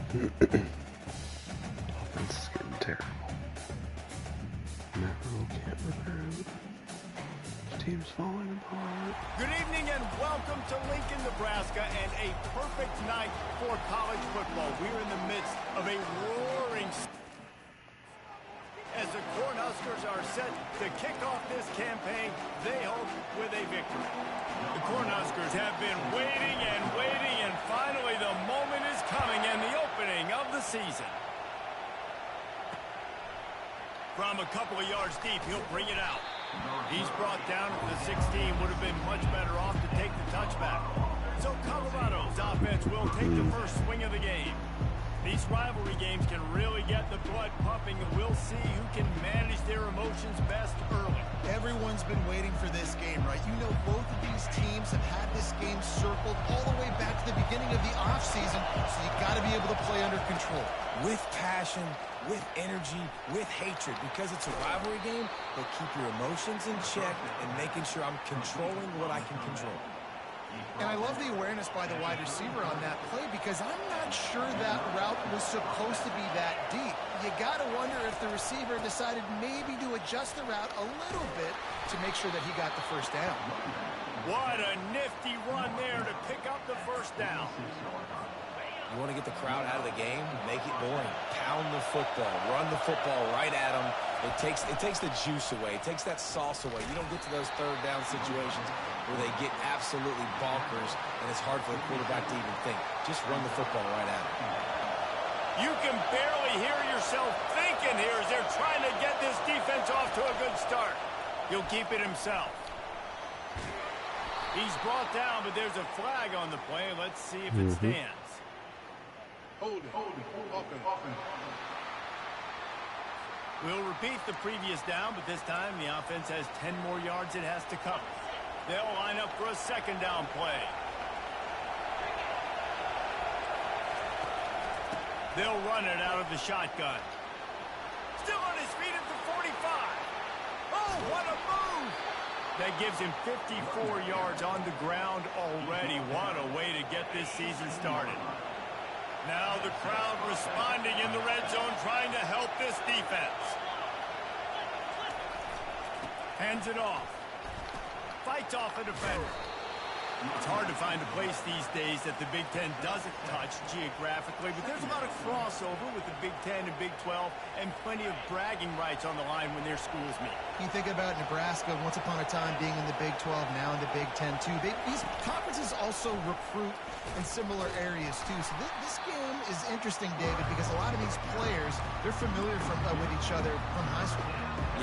Offense is getting terrible. Never can't recruit. The team's falling apart. Good evening and welcome to Lincoln, Nebraska, and a perfect night for college football. We're in the midst of a roaring as the Cornhuskers are set to kick off this campaign, they hope, with a victory. The Cornhuskers have been waiting, and finally the moment is coming and the opening of the season. From a couple of yards deep, he'll bring it out. He's brought down at the 16, would have been much better off to take the touchback. So Colorado's offense will take the first swing of the game. These rivalry games can really get the blood pumping, and we'll see who can manage their emotions best early. Everyone's been waiting for this game, right? You know, both of these teams have had this game circled all the way back to the beginning of the offseason, so you got to be able to play under control. With passion, with energy, with hatred, because it's a rivalry game, but keep your emotions in check and making sure I'm controlling what I can control. And I love the awareness by the wide receiver on that play because I'm not sure that route was supposed to be that deep. You got to wonder if the receiver decided maybe to adjust the route a little bit to make sure that he got the first down. What a nifty run there to pick up the first down. You want to get the crowd out of the game? Make it boring. Pound the football. Run the football right at them. It takes the juice away. It takes that sauce away. You don't get to those third down situations where they get absolutely bonkers, and it's hard for the quarterback to even think. Just run the football right at them. You can barely hear yourself thinking here as they're trying to get this defense off to a good start. He'll keep it himself. He's brought down, but there's a flag on the play. Let's see if it stands. Hold it. We'll repeat the previous down, but this time the offense has 10 more yards it has to cover. They'll line up for a second down play. They'll run it out of the shotgun. Still on his feet at the 45. Oh, what a move! That gives him 54 yards on the ground already. What a way to get this season started. Now the crowd responding in the red zone, trying to help this defense. Hands it off. Fights off a defender. It's hard to find a place these days that the Big Ten doesn't touch geographically, but there's a lot of crossover with the Big Ten and Big 12 and plenty of bragging rights on the line when their schools meet. You think about Nebraska once upon a time being in the Big 12, now in the Big 10 too. These conferences also recruit in similar areas too. So this game is interesting, David, because a lot of these players, they're familiar with each other from high school.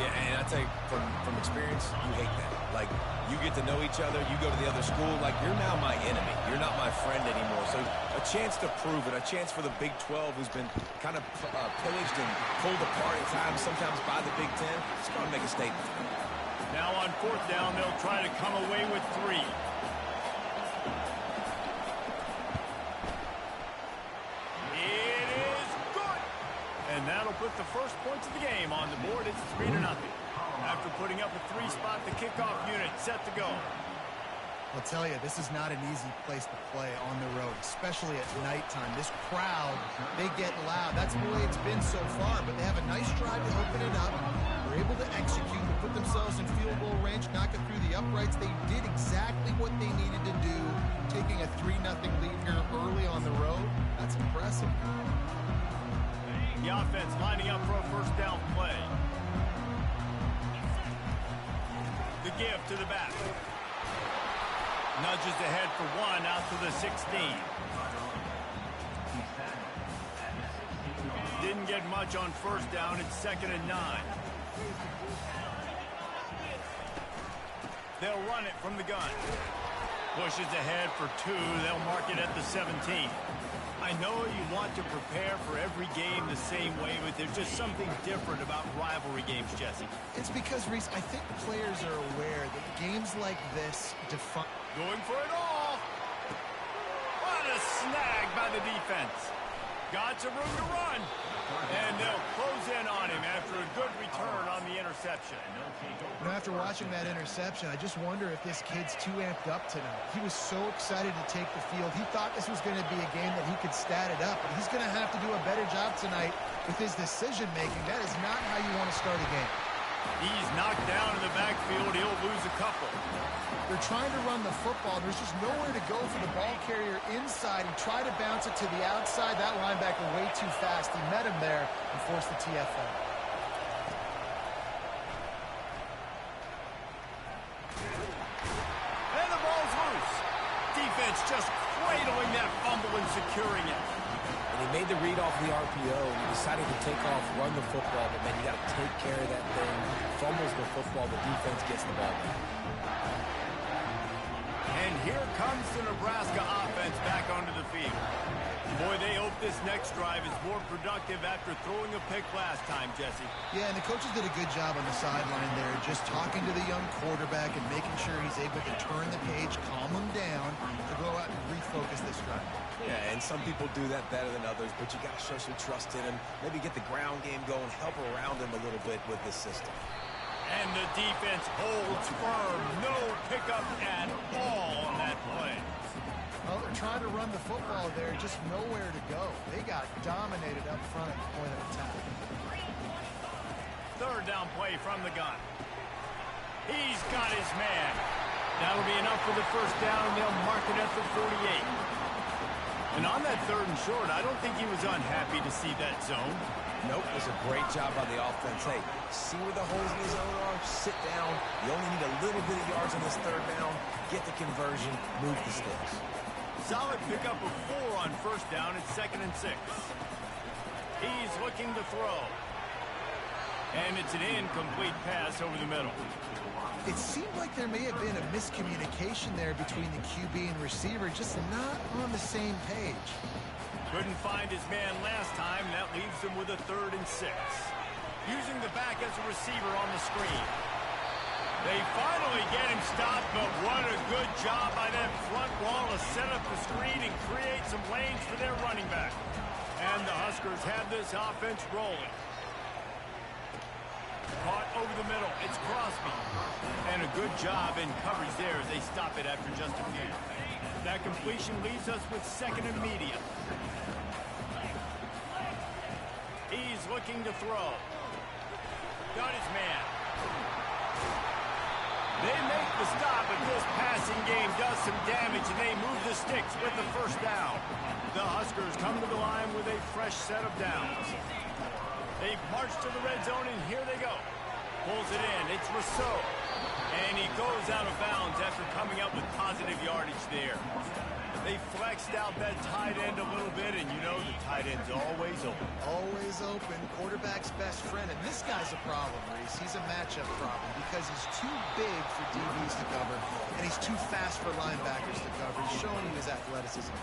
Yeah, and I tell you, from experience, you hate that. Like, you get to know each other, you go to the other school, like, you're now my enemy. You're not my friend anymore. So a chance to prove it, a chance for the Big 12, who's been kind of pillaged and pulled apart at times, sometimes by the Big 10. It's going to make a statement. Now on fourth down, they'll try to come away with 3. It is good. And that'll put the first points of the game on the board. It's 3-0. After putting up a 3-spot, the kickoff unit set to go. I'll tell you, this is not an easy place to play on the road, especially at nighttime. This crowd, they get loud. That's the way it's been so far, but they have a nice drive to open it up. They're able to execute, to put themselves in field goal range, knock it through the uprights. They did exactly what they needed to do, taking a 3-0 lead here early on the road. That's impressive. The offense lining up for a first down play. The give to the back. Nudges ahead for 1 out to the 16. Didn't get much on first down. It's 2nd and 9. They'll run it from the gun. Pushes ahead for 2. They'll mark it at the 17. I know you want to prepare for every game the same way, but there's just something different about rivalry games, Jesse. It's because, Reese, I think players are aware that games like this define... Going for it all. What a snag by the defense. Got some room to run. And they'll close in on him after a good return on the interception. reception. After watching that interception, I just wonder if this kid's too amped up tonight. He was so excited to take the field. He thought this was going to be a game that he could stat it up, but he's going to have to do a better job tonight with his decision-making. That is not how you want to start a game. He's knocked down in the backfield. He'll lose a couple. They're trying to run the football. There's just nowhere to go for the ball carrier inside. He tried to bounce it to the outside. That linebacker way too fast. He met him there and forced the TFL. And the ball's loose. Defense just cradling that fumble and securing it. And he made the read off the RPO, and he decided to take off, run the football, but then you got to take care of that thing. Fumbles the football, the defense gets the ball back. And here comes the Nebraska offense back onto the field. Boy, they hope this next drive is more productive after throwing a pick last time, Jesse. Yeah, and the coaches did a good job on the sideline there, just talking to the young quarterback and making sure he's able to turn the page, calm him down, to go out and refocus this drive. Yeah, and some people do that better than others, but you got to show some trust in him. Maybe get the ground game going, help around him a little bit with this system. And the defense holds firm. No pickup at all on that play. Well, they're trying to run the football there, just nowhere to go. They got dominated up front at the point of attack. Third down play from the gun. He's got his man. That'll be enough for the first down, and they'll mark it at the 48. And on that third and short, I don't think he was unhappy to see that zone. Nope, it was a great job by the offense. Hey, see where the holes in the zone are? Sit down. You only need a little bit of yards on this third down. Get the conversion. Move the sticks. Solid pickup of 4 on first down. It's 2nd and 6. He's looking to throw. And it's an incomplete pass over the middle. It seemed like there may have been a miscommunication there between the QB and receiver, just not on the same page. Couldn't find his man last time. That leaves him with a 3rd and 6. Using the back as a receiver on the screen. They finally get him stopped, but what a good job by that front wall to set up the screen and create some lanes for their running back. And the Huskers have this offense rolling. Caught over the middle. It's Crosby. And a good job in coverage there as they stop it after just a few. That completion leaves us with 2nd and medium. He's looking to throw. Got his man. They make the stop, but this passing game does some damage, and they move the sticks with the first down. The Huskers come to the line with a fresh set of downs. They march to the red zone, and here they go. Pulls it in. It's Rousseau. And he goes out of bounds after coming up with positive yardage there. They flexed out that tight end a little bit, and you know the tight end's always open. Always open. Quarterback's best friend. And this guy's a problem, Reese. He's a matchup problem because he's too big for DBs to cover, and he's too fast for linebackers to cover. He's showing you his athleticism.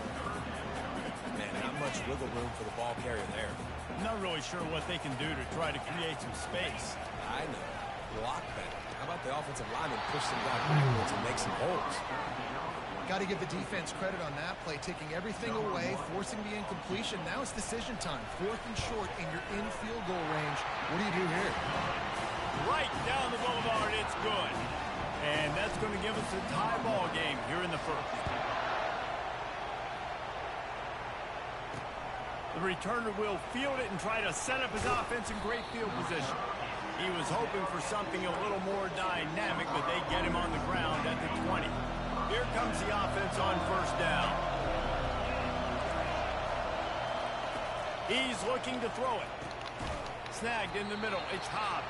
Man, not much wiggle room for the ball carrier there. I'm not really sure what they can do to try to create some space. I know. Block better. How about the offensive lineman push some guy backwards and make some holes? Got to give the defense credit on that play, taking everything away, forcing the incompletion. Now it's decision time. 4th and short, and you're in field goal range. What do you do here? Right down the boulevard, it's good. And that's going to give us a tie ball game here in the first. The returner will field it and try to set up his offense in great field position. He was hoping for something a little more dynamic, but they get him on the ground at the 20. Here comes the offense on first down. He's looking to throw it. Snagged in the middle. It's Hobbs.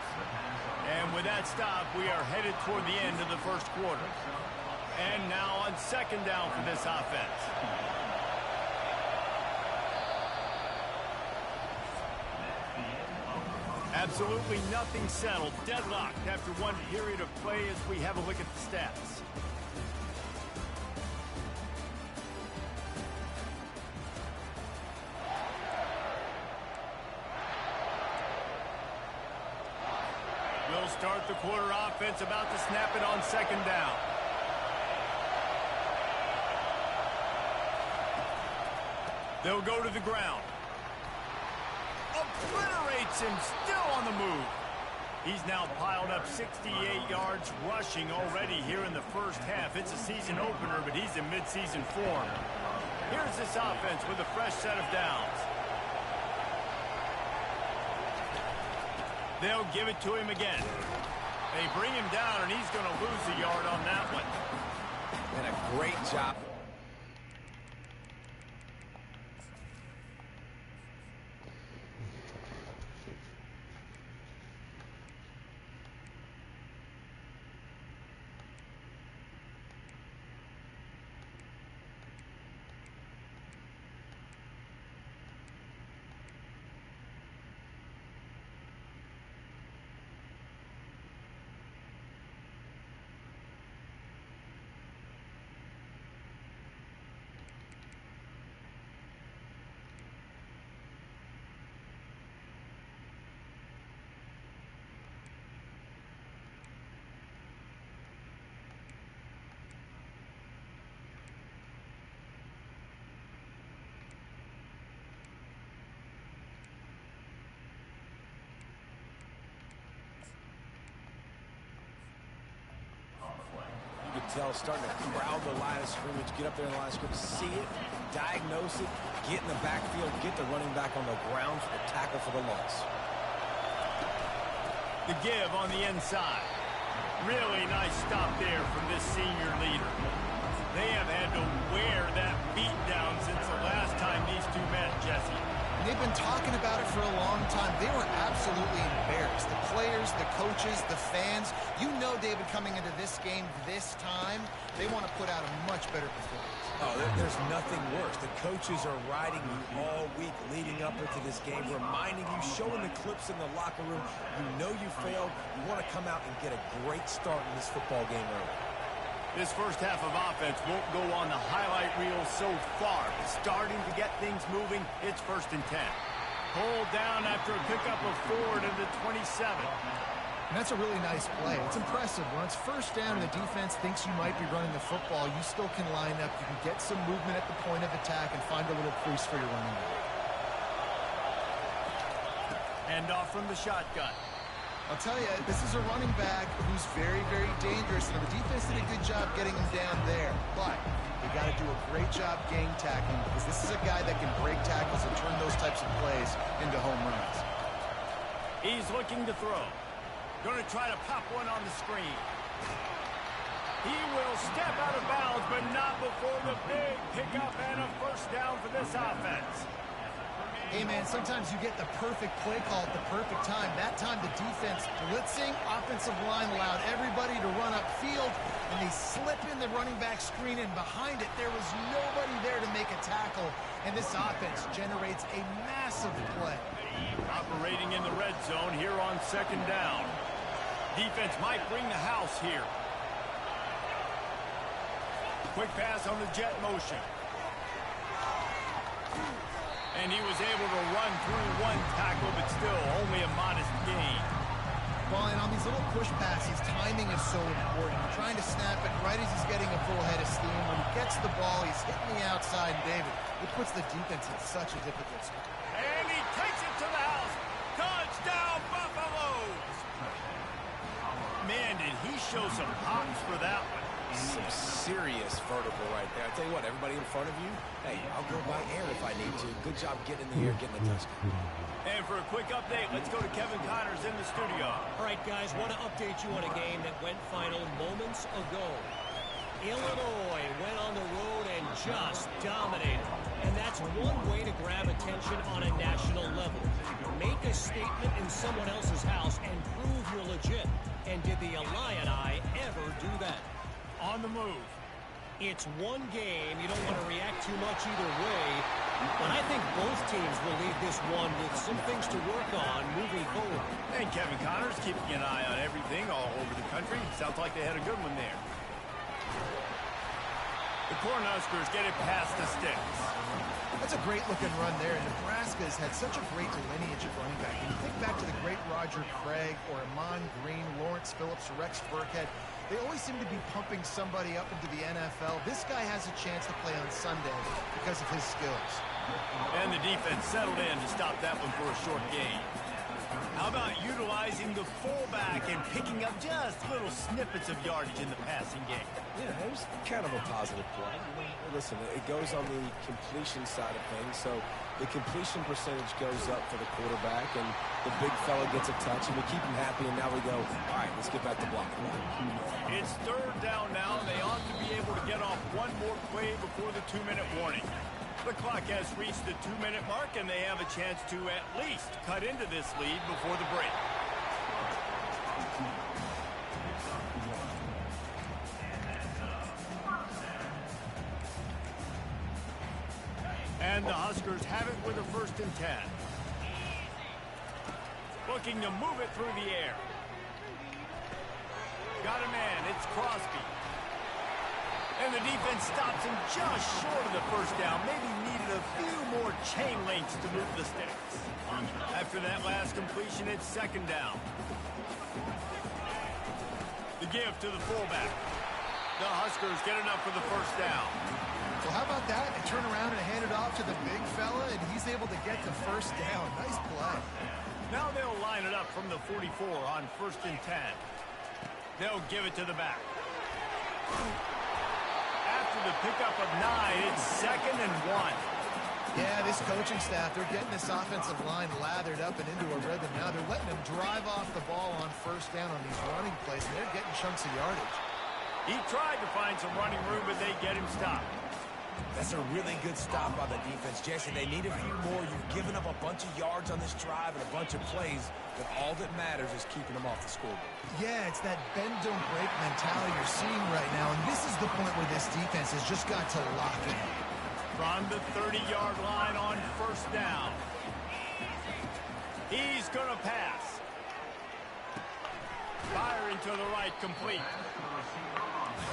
And with that stop, we are headed toward the end of the first quarter. And now on 2nd down for this offense. Absolutely nothing settled. Deadlocked after one period of play as we have a look at the stats. We'll start the quarter offense about to snap it on 2nd down. They'll go to the ground. Obliterates him, still on the move. He's now piled up 68 yards rushing already here in the first half. It's a season opener, but he's in midseason form. Here's this offense with a fresh set of downs. They'll give it to him again. They bring him down, and he's going to lose a yard on that one. And a great job. Tell, starting to crowd the line of scrimmage, get up there in the line of scrimmage, see it, diagnose it, get in the backfield, get the running back on the ground for the tackle for the loss. The give on the inside. Really nice stop there from this senior leader. They have had to wear that beat down since the last time these two met, Jesse. And they've been talking about it for a long time. They were absolutely embarrassed. The players, the coaches, the fans. You know, David, coming into this game this time, they want to put out a much better performance. Oh, there's nothing worse. The coaches are riding you all week leading up into this game, reminding you, showing the clips in the locker room. You know you failed. You want to come out and get a great start in this football game early. This first half of offense won't go on the highlight reel so far. It's starting to get things moving. It's 1st and 10. Pulled down after a pickup of 4 to the 27. And that's a really nice play. It's impressive. When it's 1st down and the defense thinks you might be running the football, you still can line up. You can get some movement at the point of attack and find a little crease for your running back. Hand off from the shotgun. I'll tell you, this is a running back who's very, very dangerous, and the defense did a good job getting him down there. But they got to do a great job gang tackling, because this is a guy that can break tackles and turn those types of plays into home runs. He's looking to throw. Going to try to pop one on the screen. He will step out of bounds, but not before the big pickup and a 1st down for this offense. Hey, man, sometimes you get the perfect play call at the perfect time. That time the defense blitzing, offensive line allowed everybody to run upfield, and they slip in the running back screen, and behind it there was nobody there to make a tackle, and this offense generates a massive play. Operating in the red zone here on 2nd down. Defense might bring the house here. Quick pass on the jet motion. And he was able to run through one tackle, but still only a modest gain. Well, and on these little push passes, timing is so important. You're trying to snap it right as he's getting a full head of steam. When he gets the ball, he's hitting the outside, David. It puts the defense in such a difficult spot. And he takes it to the house. Touchdown, Buffaloes! Man, did he show some hops for that one. Some serious vertical right there. I tell you what, everybody in front of you, hey, I'll go by air if I need to. Good job getting in the air, getting the touchdown. And for a quick update, let's go to Kevin Connors in the studio. All right, guys, want to update you on a game that went final moments ago. Illinois went on the road and just dominated. And that's one way to grab attention on a national level. Make a statement in someone else's house and prove you're legit. And did the Illini ever do that? On the move. It's one game. You don't want to react too much either way. But I think both teams will leave this one with some things to work on moving forward. And Kevin Connors keeping an eye on everything all over the country. Sounds like they had a good one there. The Cornhuskers get it past the sticks. That's a great-looking run there. Nebraska has had such a great lineage of running back. When you think back to the great Roger Craig or Amon Green, Lawrence Phillips, or Rex Burkhead, they always seem to be pumping somebody up into the NFL. This guy has a chance to play on Sunday because of his skills. And the defense settled in to stop that one for a short gain. How about utilizing the fullback and picking up just little snippets of yardage in the passing game. Yeah, it was kind of a positive play. Listen, it goes on the completion side of things, so the completion percentage goes up for the quarterback, and the big fella gets a touch, and we keep him happy, and now we go, all right, let's get back to blocking. It's third down now, and they ought to be able to get off one more play before the 2-minute warning. The clock has reached the 2-minute mark, and they have a chance to at least cut into this lead before the break. And the Huskers have it with a 1st and 10. Looking to move it through the air. Got a man, it's Crosby. And the defense stops him just short of the 1st down. Maybe needed a few more chain links to move the sticks. After that last completion, it's 2nd down. The give to the fullback. The Huskers get enough for the 1st down. Well, how about that? They turn around and hand it off to the big fella, and he's able to get the 1st down. Nice play. Now they'll line it up from the 44 on 1st and 10. They'll give it to the back. After the pickup of 9, it's 2nd and 1. Yeah, this coaching staff, they're getting this offensive line lathered up and into a rhythm now. They're letting them drive off the ball on 1st down on these running plays, and they're getting chunks of yardage. He tried to find some running room, but they get him stopped. That's a really good stop by the defense, Jesse. They need a few more. You've given up a bunch of yards on this drive and a bunch of plays, but all that matters is keeping them off the scoreboard. Yeah, it's that bend, don't break mentality you're seeing right now, and this is the point where this defense has just got to lock in. From the 30-yard line on 1st down. He's going to pass. Firing to the right, complete.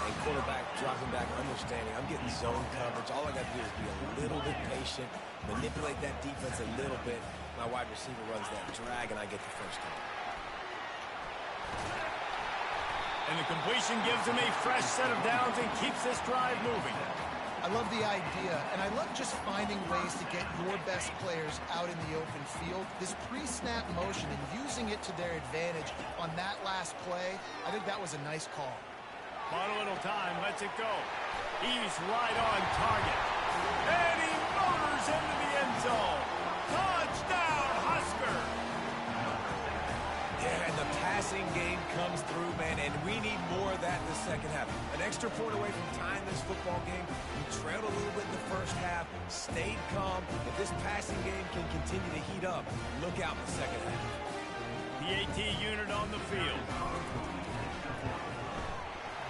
And quarterback dropping back, understanding. I'm getting zone coverage. All I got to do is be a little bit patient, manipulate that defense a little bit. My wide receiver runs that drag, and I get the 1st down. And the completion gives him a fresh set of downs and keeps this drive moving. I love the idea, and I love just finding ways to get your best players out in the open field. This pre-snap motion and using it to their advantage on that last play, I think that was a nice call. On a little time, lets it go. He's right on target. And he motors into the end zone. Touchdown, Husker! Yeah, and the passing game comes through, man, and we need more of that in the 2nd half. An extra point away from tying this football game. We trailed a little bit in the 1st half, stayed calm. If this passing game can continue to heat up, look out in the 2nd half. The AT unit on the field.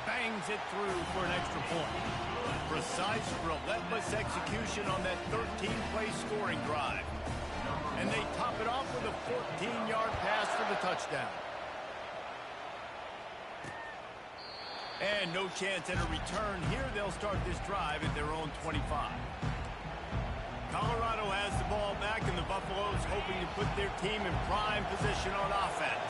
Bangs it through for an extra point. Precise, relentless execution on that 13-play scoring drive. And they top it off with a 14-yard pass for the touchdown. And no chance at a return here. They'll start this drive at their own 25. Colorado has the ball back, and the Buffaloes hoping to put their team in prime position on offense.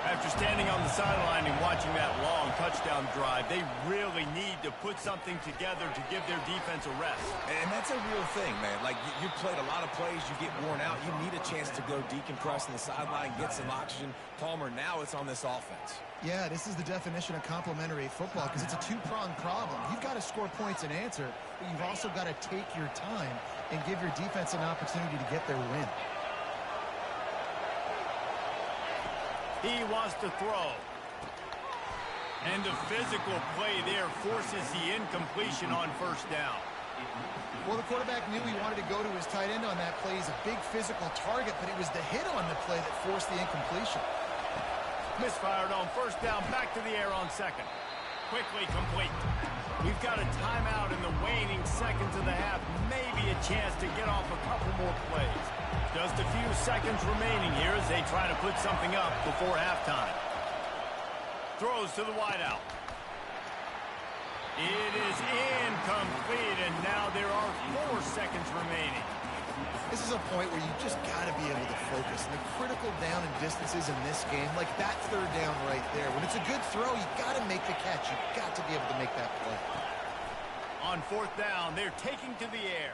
After standing on the sideline and watching that long touchdown drive, they really need to put something together to give their defense a rest. And that's a real thing, man. Like, you played a lot of plays, you get worn out, you need a chance to go decompress on the sideline, get some oxygen. Palmer, now it's on this offense. Yeah, this is the definition of complementary football because it's a two-pronged problem. You've got to score points and answer, but you've also got to take your time and give your defense an opportunity to get their win. He wants to throw. And the physical play there forces the incompletion on 1st down. Well, the quarterback knew he wanted to go to his tight end on that play. He's a big physical target, but it was the hit on the play that forced the incompletion. Misfired on 1st down, back to the air on 2nd. Quickly complete. We've got a timeout in the waning seconds of the half. Maybe a chance to get off a couple more plays. Just a few seconds remaining here as they try to put something up before halftime. Throws to the wideout. It is incomplete, and now there are 4 seconds remaining. This is a point where you just got to be able to focus. And the critical down and distances in this game, like that 3rd down right there. When it's a good throw, you got to make the catch. You've got to be able to make that play. On 4th down, they're taking to the air.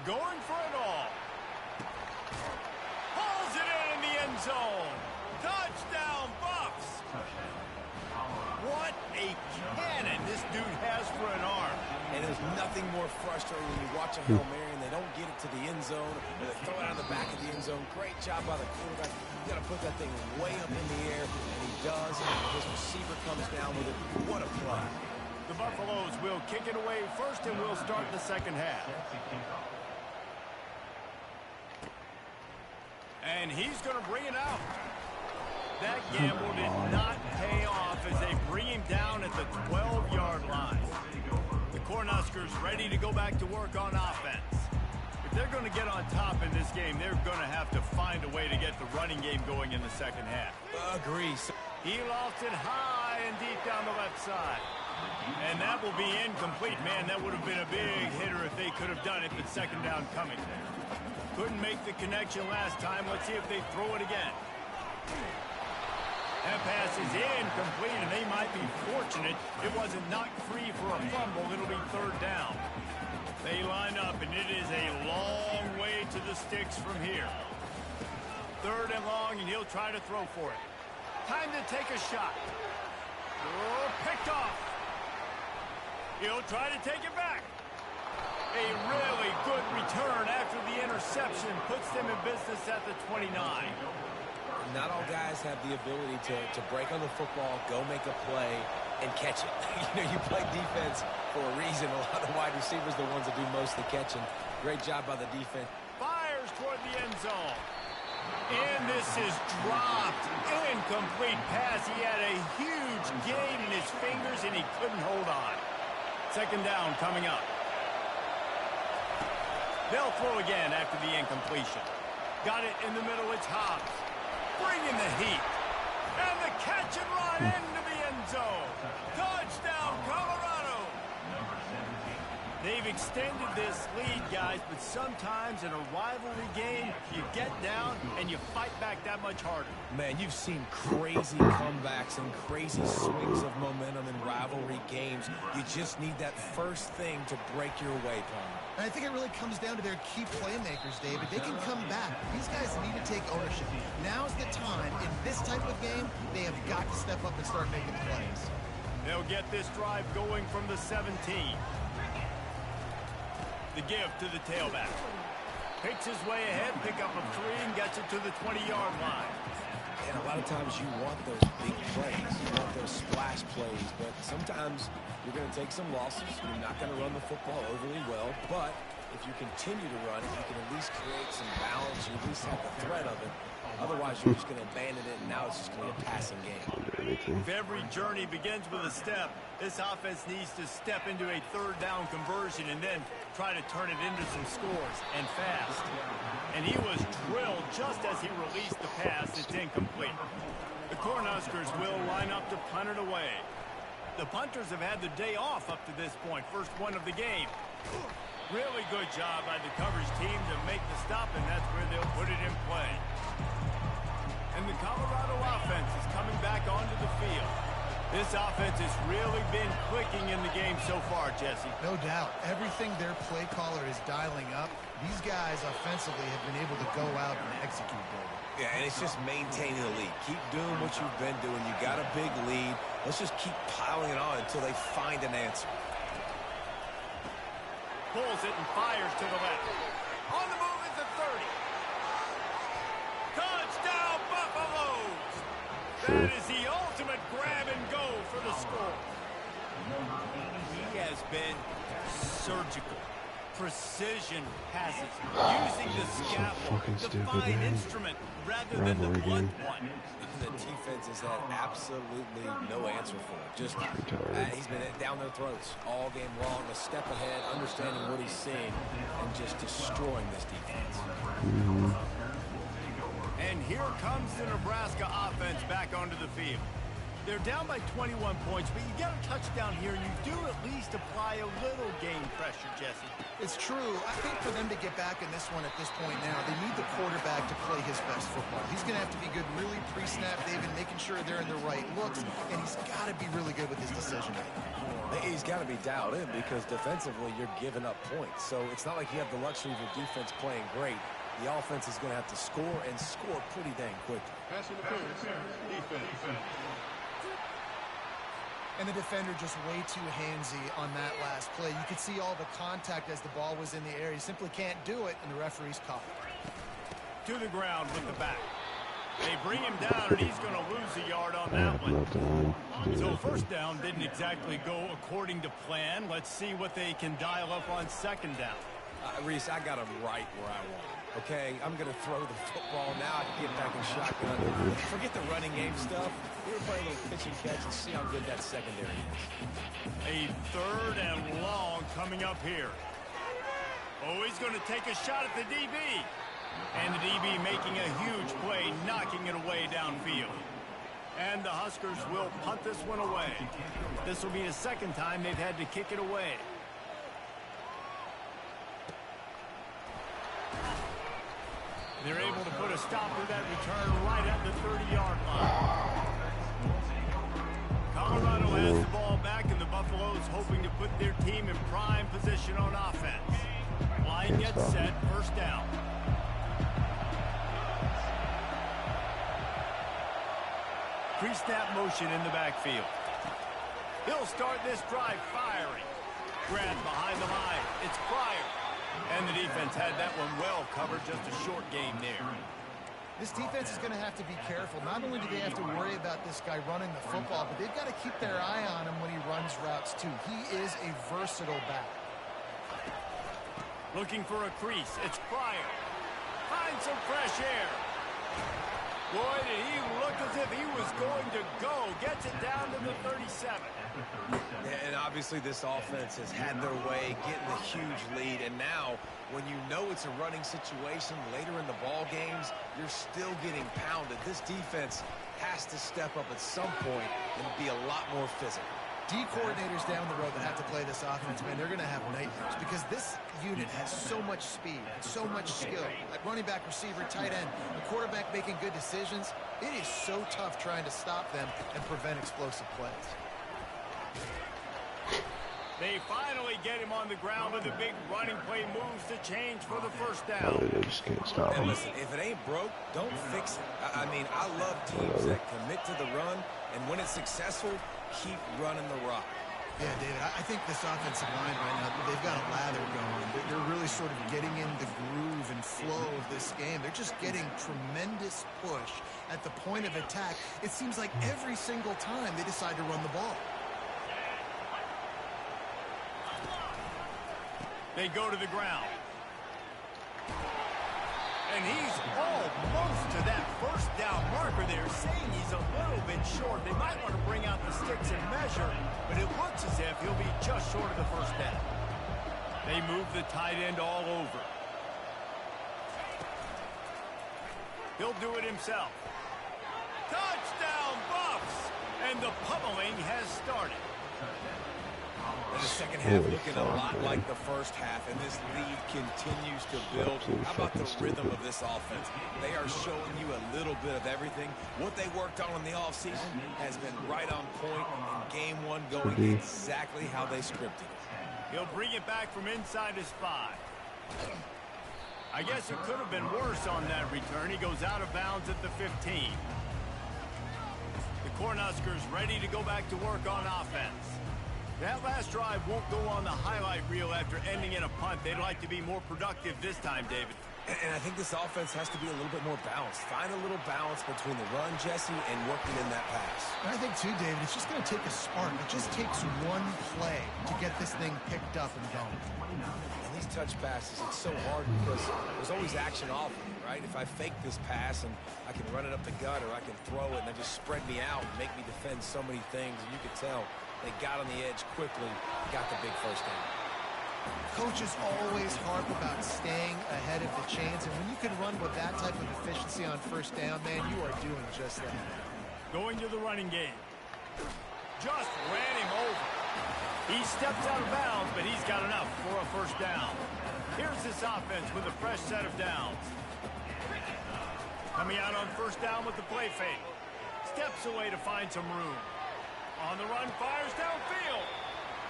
Going for it all. Hauls it in the end zone. Touchdown, Buffs. nothing more frustrating when you watch a Hail Mary and they don't get it to the end zone, or they throw it out of the back of the end zone. Great job by the quarterback. You got to put that thing way up in the air, and he does. His receiver comes down with it. What a play. The Buffaloes will kick it away first, and we'll start the second half. And he's going to bring it out. That gamble did not pay off as they bring him down at the 12-yard line. The Cornhuskers ready to go back to work on offense. If they're going to get on top in this game, they're going to have to find a way to get the running game going in the second half. Agree. He lost it high and deep down the left side. And that will be incomplete. Man, that would have been a big hitter if they could have done it, but second down coming. Couldn't make the connection last time. Let's see if they throw it again. That pass is incomplete, and they might be fortunate it wasn't knocked free for a fumble. It'll be third down. They line up, and it is a long way to the sticks from here. Third and long, and he'll try to throw for it. Time to take a shot. Oh, picked off. He'll try to take it back. A really good return after the interception puts them in business at the 29. Not all guys have the ability to break on the football, go make a play, and catch it. You play defense for a reason. A lot of wide receivers are the ones that do most of the catching. Great job by the defense. Fires toward the end zone. And this is dropped. Incomplete pass. He had a huge gain in his fingers, and he couldn't hold on. Second down coming up. They'll throw again after the incompletion. Got it in the middle. It's Hobbs. Bringing the heat. And the catch and run into the end zone. Touchdown, Colorado. They've extended this lead, guys, but sometimes in a rivalry game, you get down and you fight back that much harder. Man, you've seen crazy comebacks and crazy swings of momentum in rivalry games. You just need that first thing to break your way, Palmer. And I think it really comes down to their key playmakers, David. They can come back. These guys need to take ownership. Now's the time. In this type of game, they have got to step up and start making plays. They'll get this drive going from the 17. The give to the tailback. Picks his way ahead, pick up a 3, and gets it to the 20-yard line. And a lot of times you want those big plays. You want those splash plays. But sometimes you're going to take some losses. You're not going to run the football overly well. But if you continue to run it, you can at least create some balance. You at least have the threat of it. Otherwise, you're just going to abandon it, and now it's just going to be a passing game. If every journey begins with a step, this offense needs to step into a third down conversion and then try to turn it into some scores, and fast. And he was drilled just as he released the pass. It's incomplete. The Cornhuskers will line up to punt it away. The punters have had the day off up to this point. First one of the game. Really good job by the coverage team to make the stop, and that's where they'll put it in play. And the Colorado offense is coming back onto the field. This offense has really been clicking in the game so far, Jesse. No doubt. Everything their play caller is dialing up, these guys offensively have been able to go out and execute, David. Yeah, and it's just maintaining the lead. Keep doing what you've been doing. You got a big lead. Let's just keep piling it on until they find an answer. Pulls it and fires to the left. On the move is the 30. Touchdown, Buffaloes! That is the ultimate grab and go for the score. He has been surgical. Precision passes. Using the scaffold, the fine instrument, rather than the blunt one. The defense has had absolutely no answer for it. Just he's been down their throats all game long, a step ahead, understanding what he's seeing, and just destroying this defense. And here comes the Nebraska offense back onto the field. They're down by 21 points, but you get a touchdown here, and you do at least apply a little game pressure, Jesse. It's true. I think for them to get back in this one at this point now, they need the quarterback to play his best football. He's going to have to be good really pre-snap, David, making sure they're in the right looks, and he's got to be really good with his decision-making. He's got to be dialed in because defensively you're giving up points. So it's not like you have the luxury of your defense playing great. The offense is going to have to score and score pretty dang quickly. Pass interference. Defense. And the defender just way too handsy on that last play. You could see all the contact as the ball was in the air. He simply can't do it, and the referee's caught. To the ground with the back. They bring him down, and he's going to lose a yard on that one. So first down didn't exactly go according to plan. Let's see what they can dial up on second down. Reese, I got him right where I want him. Okay, I'm going to throw the football now. I can get back in shotgun. Forget the running game stuff. We're going to play a little pitch and catch and see how good that secondary is. A third and long coming up here. Oh, he's going to take a shot at the DB. And the DB making a huge play, knocking it away downfield. And the Huskers will punt this one away. This will be the second time they've had to kick it away. They're able to put a stop to that return right at the 30-yard line. Colorado has the ball back, and the Buffaloes hoping to put their team in prime position on offense. Line gets set, first down. Pre-snap motion in the backfield. He'll start this drive firing. Grabbed behind the line. It's Pryor. And the defense had that one well covered. Just a short game there. This defense is going to have to be careful. Not only do they have to worry about this guy running the football, but they've got to keep their eye on him when he runs routes too. He is a versatile back. Looking for a crease. It's Pryor. Finds some fresh air. Boy, did he look as if he was going to go. Gets it down to the 37. Yeah, and obviously this offense has had their way, getting a huge lead. And now, when you know it's a running situation later in the ball games, you're still getting pounded. This defense has to step up at some point and be a lot more physical. D coordinators down the road that have to play this offense, man, they're going to have nightmares because this unit has so much speed and so much skill. Like running back, receiver, tight end, the quarterback making good decisions. It is so tough trying to stop them and prevent explosive plays. They finally get him on the ground with a big running play moves to change for the first down. They just can't stop him. And listen, if it ain't broke, don't fix it. I mean, I love teams that commit to the run, and when it's successful, keep running the rock. Yeah, David, I think this offensive line right now, they've got a lather going. They're really sort of getting in the groove and flow of this game. They're just getting tremendous push at the point of attack. It seems like every single time they decide to run the ball. They go to the ground. And he's almost to that first down marker there, saying he's a little bit short. They might want to bring out the sticks and measure, but it looks as if he'll be just short of the first down. They move the tight end all over. He'll do it himself. Touchdown, Buffs! And the pummeling has started. And the second half looking a lot like the first half, and this lead continues to build. How about the rhythm of this offense? They are showing you a little bit of everything. What they worked on in the offseason has been right on point, and game one going exactly how they scripted it. He'll bring it back from inside his 5. I guess it could have been worse on that return. He goes out of bounds at the 15. The Cornhuskers ready to go back to work on offense. That last drive won't go on the highlight reel after ending in a punt. They'd like to be more productive this time, David. And I think this offense has to be a little bit more balanced. Find a little balance between the run, Jesse, and working in that pass. And I think, too, David, it's just going to take a spark. It just takes one play to get this thing picked up and going. And these touch passes, it's so hard because there's always action off of it, right? If I fake this pass and I can run it up the gut or I can throw it and they just spread me out and make me defend so many things, and you could tell they got on the edge quickly, got the big first down. Coaches always harp about staying ahead of the chains, and when you can run with that type of efficiency on first down, man, you are doing just that. Going to the running game. Just ran him over. He steps out of bounds, but he's got enough for a first down. Here's this offense with a fresh set of downs. Coming out on first down with the play fake. Steps away to find some room. On the run, fires downfield.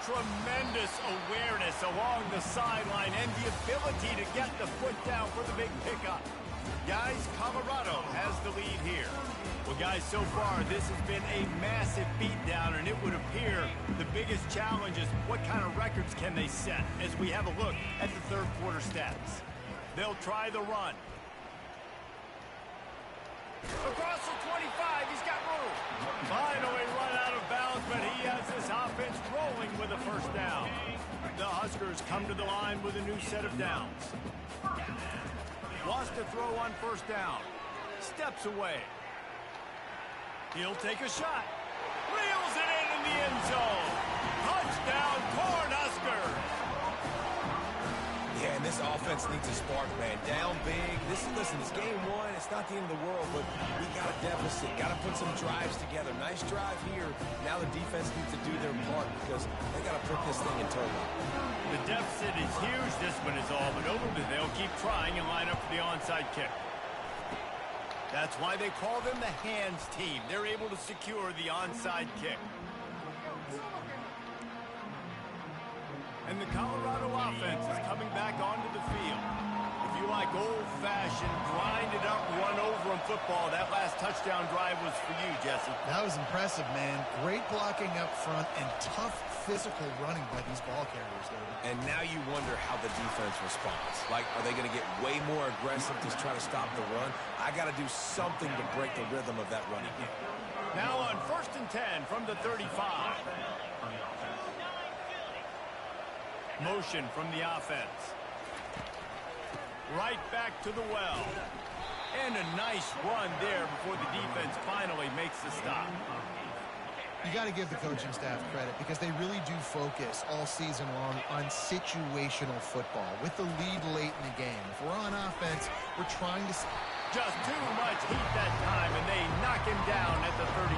Tremendous awareness along the sideline and the ability to get the foot down for the big pickup. Guys, Colorado has the lead here. Well, guys, so far this has been a massive beatdown, and it would appear the biggest challenge is what kind of records can they set as we have a look at the third quarter stats. They'll try the run. Across the 25, he's got room. Finally run out of bounds, but he has this offense rolling with a first down. The Huskers come to the line with a new set of downs. Wants to throw on first down. Steps away. He'll take a shot. Reels it in the end zone. Touchdown, Cornhuskers. Yeah, and this offense needs a spark, man. Down big. Listen, it's game one. It's not the end of the world, but we got a deficit. Got to put some drives together. Nice drive here. Now the defense needs to do their part because they got to put this thing in total. The deficit is huge. This one is all but over, but they'll keep trying and line up for the onside kick. That's why they call them the hands team. They're able to secure the onside kick. And the Colorado offense is coming back onto the field. If you like old-fashioned, grind-it-up, run-over in football, that last touchdown drive was for you, Jesse. That was impressive, man. Great blocking up front and tough physical running by these ball carriers, David. And now you wonder how the defense responds. Like, are they going to get way more aggressive to try to stop the run? I got to do something to break the rhythm of that running game. Now on 1st and 10 from the 35. Motion from the offense. Right back to the well. And a nice run there before the defense finally makes the stop. You got to give the coaching staff credit because they really do focus all season long on situational football with the lead late in the game. If we're on offense, we're trying to... Just too much heat that time, and they knock him down at the 31.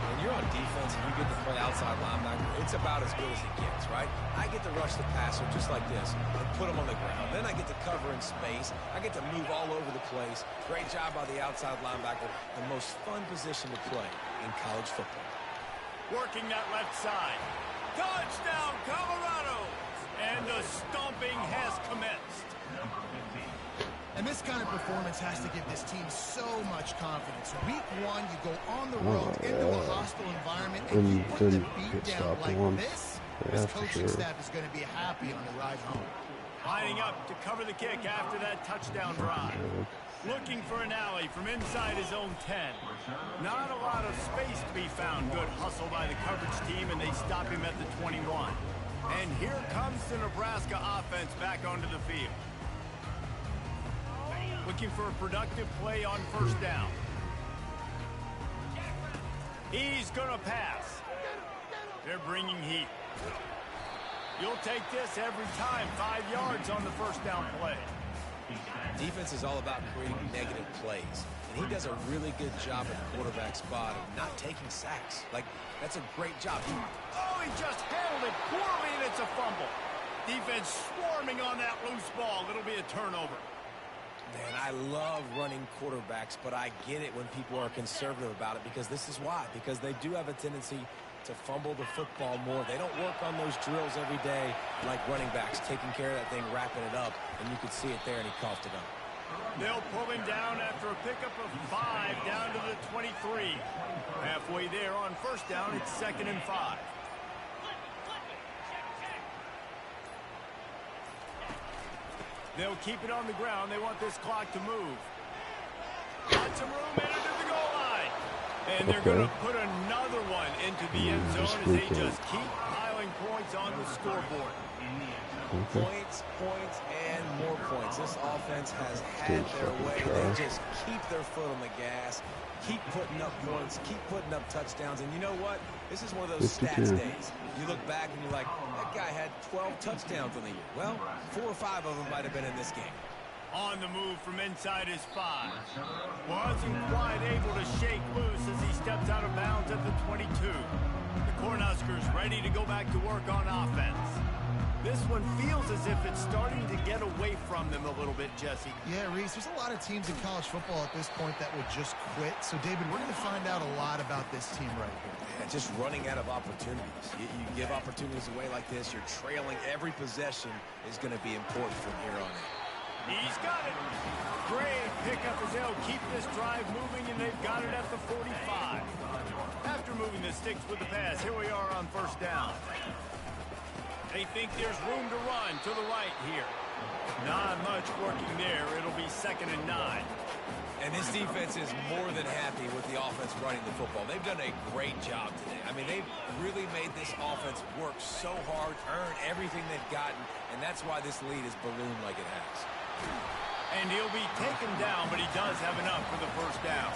When you're on defense and you get to play outside linebacker, it's about as good as it gets, right? I get to rush the passer just like this and put him on the ground. Then I get to cover in space. I get to move all over the place. Great job by the outside linebacker. The most fun position to play in college football. Working that left side. Touchdown, Colorado! And the stomping has commenced. And this kind of performance has to give this team so much confidence. Week one, you go on the road into a hostile environment, and you put the beat down like this. This coaching staff is going to be happy on the ride home. Lining up to cover the kick after that touchdown drive. Looking for an alley from inside his own 10. Not a lot of space to be found. Good hustle by the coverage team, and they stop him at the 21. And here comes the Nebraska offense back onto the field. Looking for a productive play on first down. He's going to pass. They're bringing heat. You'll take this every time. 5 yards on the first down play. Defense is all about creating negative plays. And he does a really good job at the quarterback spot of not taking sacks. Like, that's a great job. Oh, he just handled it poorly, and it's a fumble. Defense swarming on that loose ball. It'll be a turnover. Man, I love running quarterbacks, but I get it when people are conservative about it because this is why. Because they do have a tendency to fumble the football more. They don't work on those drills every day like running backs, taking care of that thing, wrapping it up, and you could see it there, and he coughed it up. They'll pull him down after a pickup of 5 down to the 23. Halfway there on first down, it's 2nd and 5. They'll keep it on the ground. They want this clock to move. Got some room in into the goal line. And they're going to put another one into the end zone as they just keep piling points on the scoreboard. Points, and more points. This offense has had their way. They just keep their foot on the gas, keep putting up points, keep putting up touchdowns. And you know what? This is one of those stats days. You look back and you're like, that guy had 12 touchdowns in the year. Well, 4 or 5 of them might have been in this game. On the move from inside his 5. Wasn't quite able to shake loose as he steps out of bounds at the 22. The Cornhuskers ready to go back to work on offense. This one feels as if it's starting to get away from them a little bit, Jesse. Yeah, Reese, there's a lot of teams in college football at this point that would just quit. So, David, we're going to find out a lot about this team right here. Yeah, just running out of opportunities. You give opportunities away like this, you're trailing. Every possession is going to be important from here on in. He's got it. Great pickup as they'll keep this drive moving, and they've got it at the 45. After moving the sticks with the pass, here we are on first down. They think there's room to run to the right here. Not much working there. It'll be 2nd and 9. And this defense is more than happy with the offense running the football. They've done a great job today. I mean, they've really made this offense work so hard, earn everything they've gotten, and that's why this lead is ballooned like it has. And he'll be taken down, but he does have enough for the first down.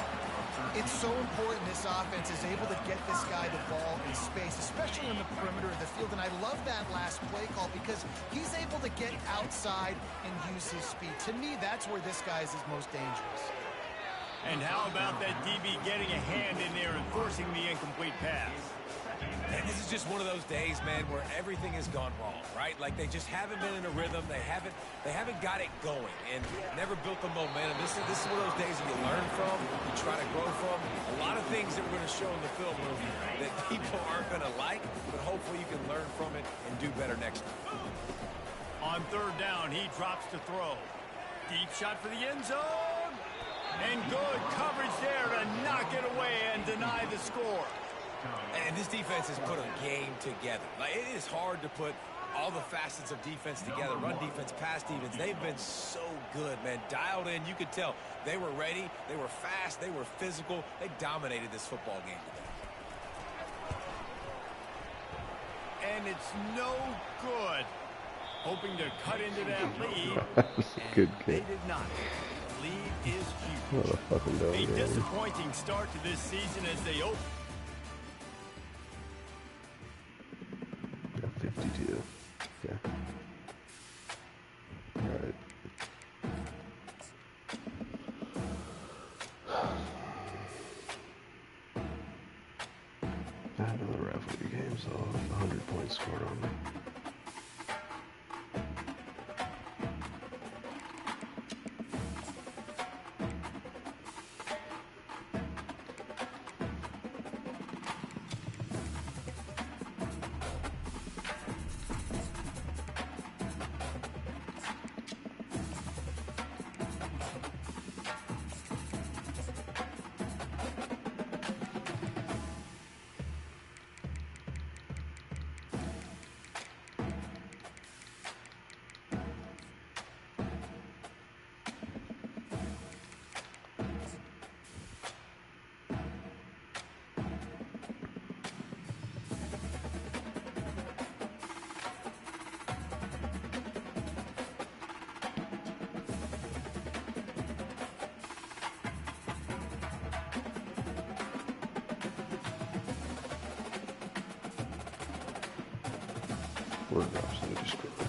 It's so important this offense is able to get this guy the ball in space, especially on the perimeter of the field. And I love that last play call because he's able to get outside and use his speed. To me, that's where this guy is his most dangerous. And how about that DB getting a hand in there and forcing the incomplete pass? And this is just one of those days, man, where everything has gone wrong, right? Like they just haven't been in a rhythm. They haven't got it going and never built the momentum. This is one of those days that you learn from, you try to grow from. A lot of things that we're going to show in the film room that people aren't going to like, but hopefully you can learn from it and do better next time. On third down, he drops to throw. Deep shot for the end zone. And good coverage there to knock it away and deny the score. And this defense has put a game together. Like, it is hard to put all the facets of defense together. Run defense, pass defense. They've been so good, man. Dialed in. You could tell they were ready. They were fast. They were physical. They dominated this football game today. And it's no good. Hoping to cut into that lead. That was a good They game. did not. Lead is What huge. a fucking dumb A game. disappointing start to this season as they open. Got 52. Okay. Alright. I had another rivalry game, so 100 points scored on me. Word drops in the description.